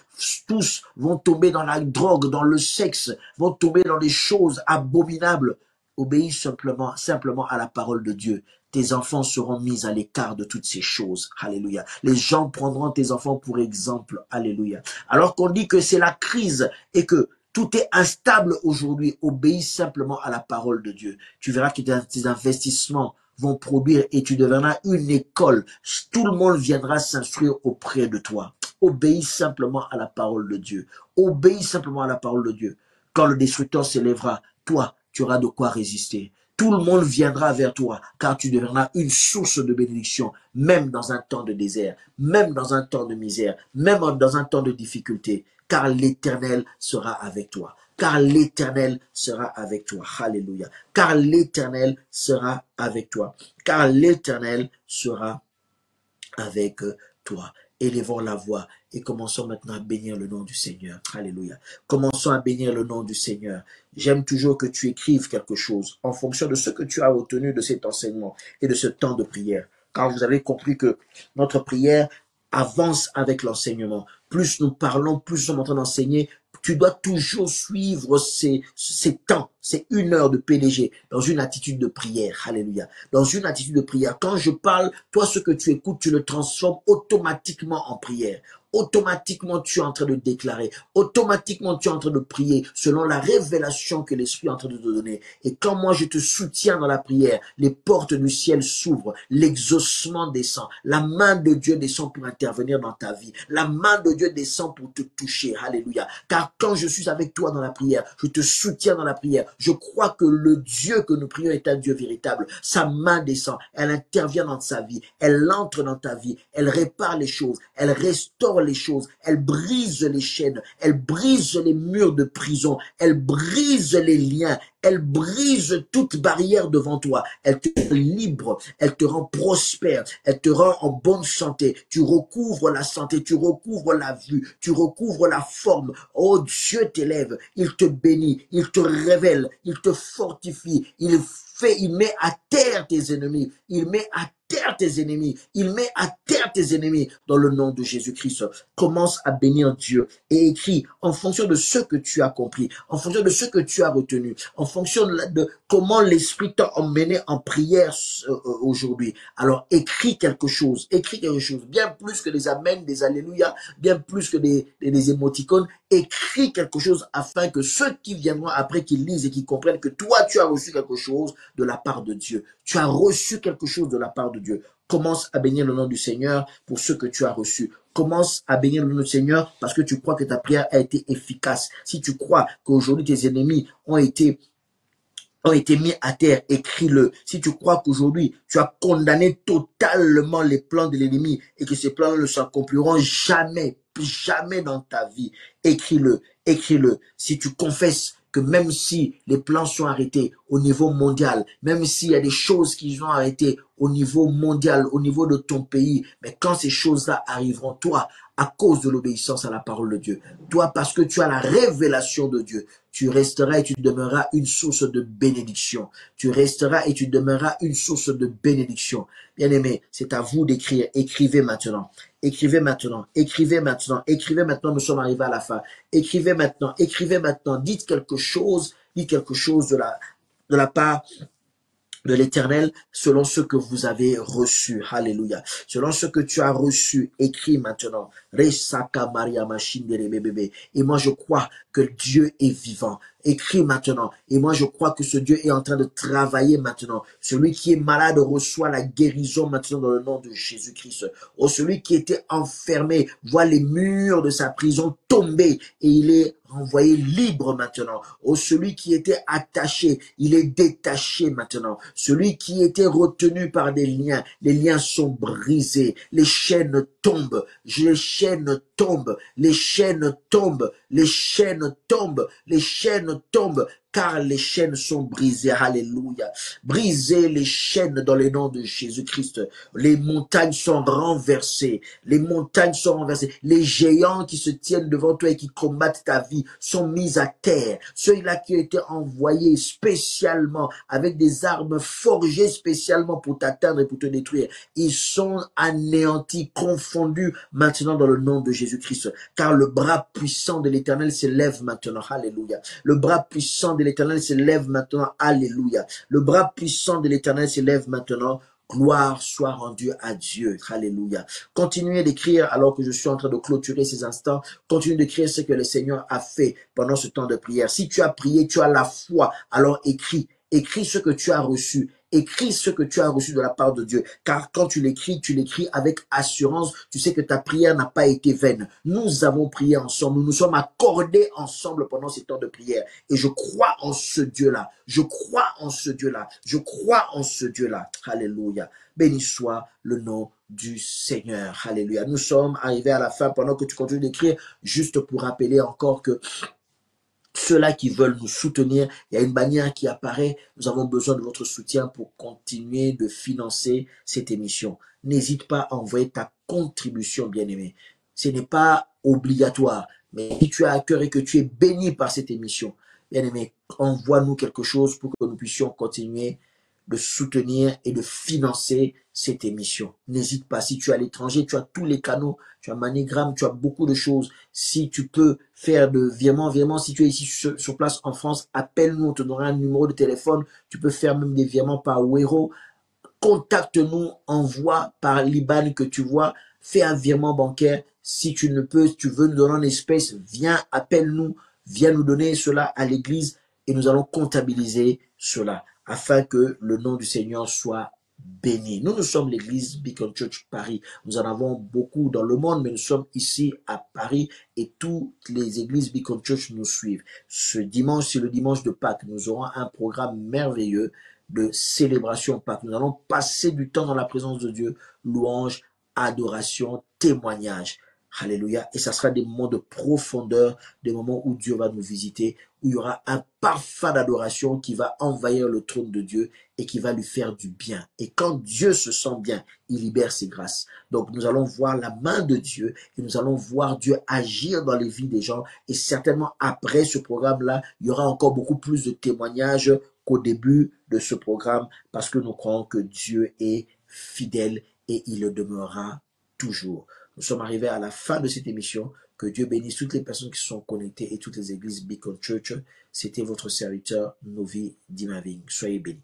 tous vont tomber dans la drogue, dans le sexe, vont tomber dans des choses abominables, obéis simplement à la parole de Dieu. Tes enfants seront mis à l'écart de toutes ces choses. Alléluia. Les gens prendront tes enfants pour exemple. Alléluia. Alors qu'on dit que c'est la crise et que tout est instable aujourd'hui, obéis simplement à la parole de Dieu. Tu verras que tes investissements vont produire et tu deviendras une école. Tout le monde viendra s'instruire auprès de toi. Obéis simplement à la parole de Dieu. Obéis simplement à la parole de Dieu. Quand le destructeur s'élèvera, toi, tu auras de quoi résister. Tout le monde viendra vers toi, car tu deviendras une source de bénédiction, même dans un temps de désert, même dans un temps de misère, même dans un temps de difficulté, car l'Éternel sera avec toi. Car l'Éternel sera avec toi. Alléluia. Car l'Éternel sera avec toi. Car l'Éternel sera avec toi. Élevons la voix et commençons maintenant à bénir le nom du Seigneur. Alléluia. Commençons à bénir le nom du Seigneur. J'aime toujours que tu écrives quelque chose en fonction de ce que tu as retenu de cet enseignement et de ce temps de prière. Car vous avez compris que notre prière avance avec l'enseignement. Plus nous parlons, plus nous sommes en train d'enseigner. Tu dois toujours suivre ces temps. C'est 1 heure de PDG dans une attitude de prière. Alléluia. Dans une attitude de prière. Quand je parle, toi, ce que tu écoutes, tu le transformes automatiquement en prière. Automatiquement, tu es en train de déclarer. Automatiquement, tu es en train de prier selon la révélation que l'Esprit est en train de te donner. Et quand moi, je te soutiens dans la prière, les portes du ciel s'ouvrent, l'exaucement descend, la main de Dieu descend pour intervenir dans ta vie. La main de Dieu descend pour te toucher. Alléluia. Car quand je suis avec toi dans la prière, je te soutiens dans la prière. Je crois que le Dieu que nous prions est un Dieu véritable. Sa main descend, elle intervient dans sa vie, elle entre dans ta vie, elle répare les choses, elle restaure les choses, elle brise les chaînes, elle brise les murs de prison, elle brise les liens, elle brise toute barrière devant toi, elle te rend libre, elle te rend prospère, elle te rend en bonne santé, tu recouvres la santé, tu recouvres la vue, tu recouvres la forme. Oh, Dieu t'élève, il te bénit, il te révèle, il te fortifie, il met à terre tes ennemis, il met à terre tes ennemis, il met à terre tes ennemis dans le nom de Jésus-Christ. Commence à bénir Dieu et écris en fonction de ce que tu as compris, en fonction de ce que tu as retenu, en fonction de comment l'Esprit t'a emmené en prière aujourd'hui. Alors écris quelque chose, bien plus que des amens, des alléluia, bien plus que des émoticônes. Écris quelque chose afin que ceux qui viendront après, qu'ils lisent et qu'ils comprennent que toi, tu as reçu quelque chose de la part de Dieu. Tu as reçu quelque chose de la part de Dieu. Commence à bénir le nom du Seigneur pour ce que tu as reçu. Commence à bénir le nom du Seigneur parce que tu crois que ta prière a été efficace. Si tu crois qu'aujourd'hui tes ennemis ont été mis à terre, écris-le. Si tu crois qu'aujourd'hui, tu as condamné totalement les plans de l'ennemi et que ces plans ne s'accompliront jamais, jamais dans ta vie, écris-le, écris-le. Si tu confesses que même si les plans sont arrêtés au niveau mondial, même s'il y a des choses qui sont arrêtées au niveau mondial, au niveau de ton pays, mais quand ces choses-là arriveront, toi, à cause de l'obéissance à la parole de Dieu, toi, parce que tu as la révélation de Dieu, tu resteras et tu demeureras une source de bénédiction. Tu resteras et tu demeureras une source de bénédiction. Bien-aimé, c'est à vous d'écrire. Écrivez maintenant. Écrivez maintenant. Écrivez maintenant. Écrivez maintenant. Nous sommes arrivés à la fin. Écrivez maintenant. Écrivez maintenant. Dites quelque chose de la part de l'Éternel selon ce que vous avez reçu. Alléluia. Selon ce que tu as reçu, écris maintenant. Et moi, je crois que Dieu est vivant. écris maintenant. Et moi, je crois que ce Dieu est en train de travailler maintenant. Celui qui est malade reçoit la guérison maintenant dans le nom de Jésus-Christ. Oh, celui qui était enfermé voit les murs de sa prison tomber et il est renvoyé libre maintenant. Oh, celui qui était attaché, il est détaché maintenant. Celui qui était retenu par des liens, les liens sont brisés, les chaînes tombent, les chaînes tombent, les chaînes tombent, les chaînes tombent, les chaînes tombent, car les chaînes sont brisées. Alléluia. Brisez les chaînes dans le nom de Jésus-Christ. Les montagnes sont renversées. Les montagnes sont renversées. Les géants qui se tiennent devant toi et qui combattent ta vie sont mis à terre. Ceux-là qui ont été envoyés spécialement avec des armes forgées spécialement pour t'atteindre et pour te détruire, ils sont anéantis, confondus maintenant dans le nom de Jésus-Christ. Car le bras puissant de l'Éternel s'élève maintenant. Alléluia. Le bras puissant de l'Éternel s'élève maintenant. Alléluia. Le bras puissant de l'Éternel s'élève maintenant. Gloire soit rendue à Dieu. Alléluia. Continuez d'écrire alors que je suis en train de clôturer ces instants. Continuez d'écrire ce que le Seigneur a fait pendant ce temps de prière. Si tu as prié, tu as la foi, alors écris. Écris ce que tu as reçu. Écris ce que tu as reçu de la part de Dieu. Car quand tu l'écris avec assurance. Tu sais que ta prière n'a pas été vaine. Nous avons prié ensemble. Nous nous sommes accordés ensemble pendant ces temps de prière. Et je crois en ce Dieu-là. Je crois en ce Dieu-là. Je crois en ce Dieu-là. Alléluia. Béni soit le nom du Seigneur. Alléluia. Nous sommes arrivés à la fin pendant que tu continues d'écrire. Juste pour rappeler encore que ceux-là qui veulent nous soutenir, il y a une bannière qui apparaît. Nous avons besoin de votre soutien pour continuer de financer cette émission. N'hésite pas à envoyer ta contribution, bien-aimé. Ce n'est pas obligatoire, mais si tu as à cœur et que tu es béni par cette émission, bien-aimé, envoie-nous quelque chose pour que nous puissions continuer de soutenir et de financer cette émission. N'hésite pas, si tu es à l'étranger, tu as tous les canaux, tu as MoneyGram, tu as beaucoup de choses. Si tu peux faire de virements, si tu es ici sur place en France, appelle-nous, on te donnera un numéro de téléphone. Tu peux faire même des virements par Wero. Contacte-nous, envoie par l'IBAN que tu vois, fais un virement bancaire. Si tu ne peux, si tu veux nous donner en espèces, viens, appelle-nous, viens nous donner cela à l'église et nous allons comptabiliser cela afin que le nom du Seigneur soit béni. Nous sommes l'église Beacon Church Paris. Nous en avons beaucoup dans le monde, mais nous sommes ici à Paris et toutes les églises Beacon Church nous suivent. Ce dimanche, c'est le dimanche de Pâques. Nous aurons un programme merveilleux de célébration Pâques. Nous allons passer du temps dans la présence de Dieu, louange, adoration, témoignage. Alléluia. Et ça sera des moments de profondeur, des moments où Dieu va nous visiter, où il y aura un parfum d'adoration qui va envahir le trône de Dieu et qui va lui faire du bien. Et quand Dieu se sent bien, il libère ses grâces. Donc nous allons voir la main de Dieu et nous allons voir Dieu agir dans les vies des gens. Et certainement après ce programme-là, il y aura encore beaucoup plus de témoignages qu'au début de ce programme parce que nous croyons que Dieu est fidèle et il le demeurera toujours. Nous sommes arrivés à la fin de cette émission. Que Dieu bénisse toutes les personnes qui se sont connectées et toutes les églises Beacon Church. C'était votre serviteur Novi Dimaving. Soyez bénis.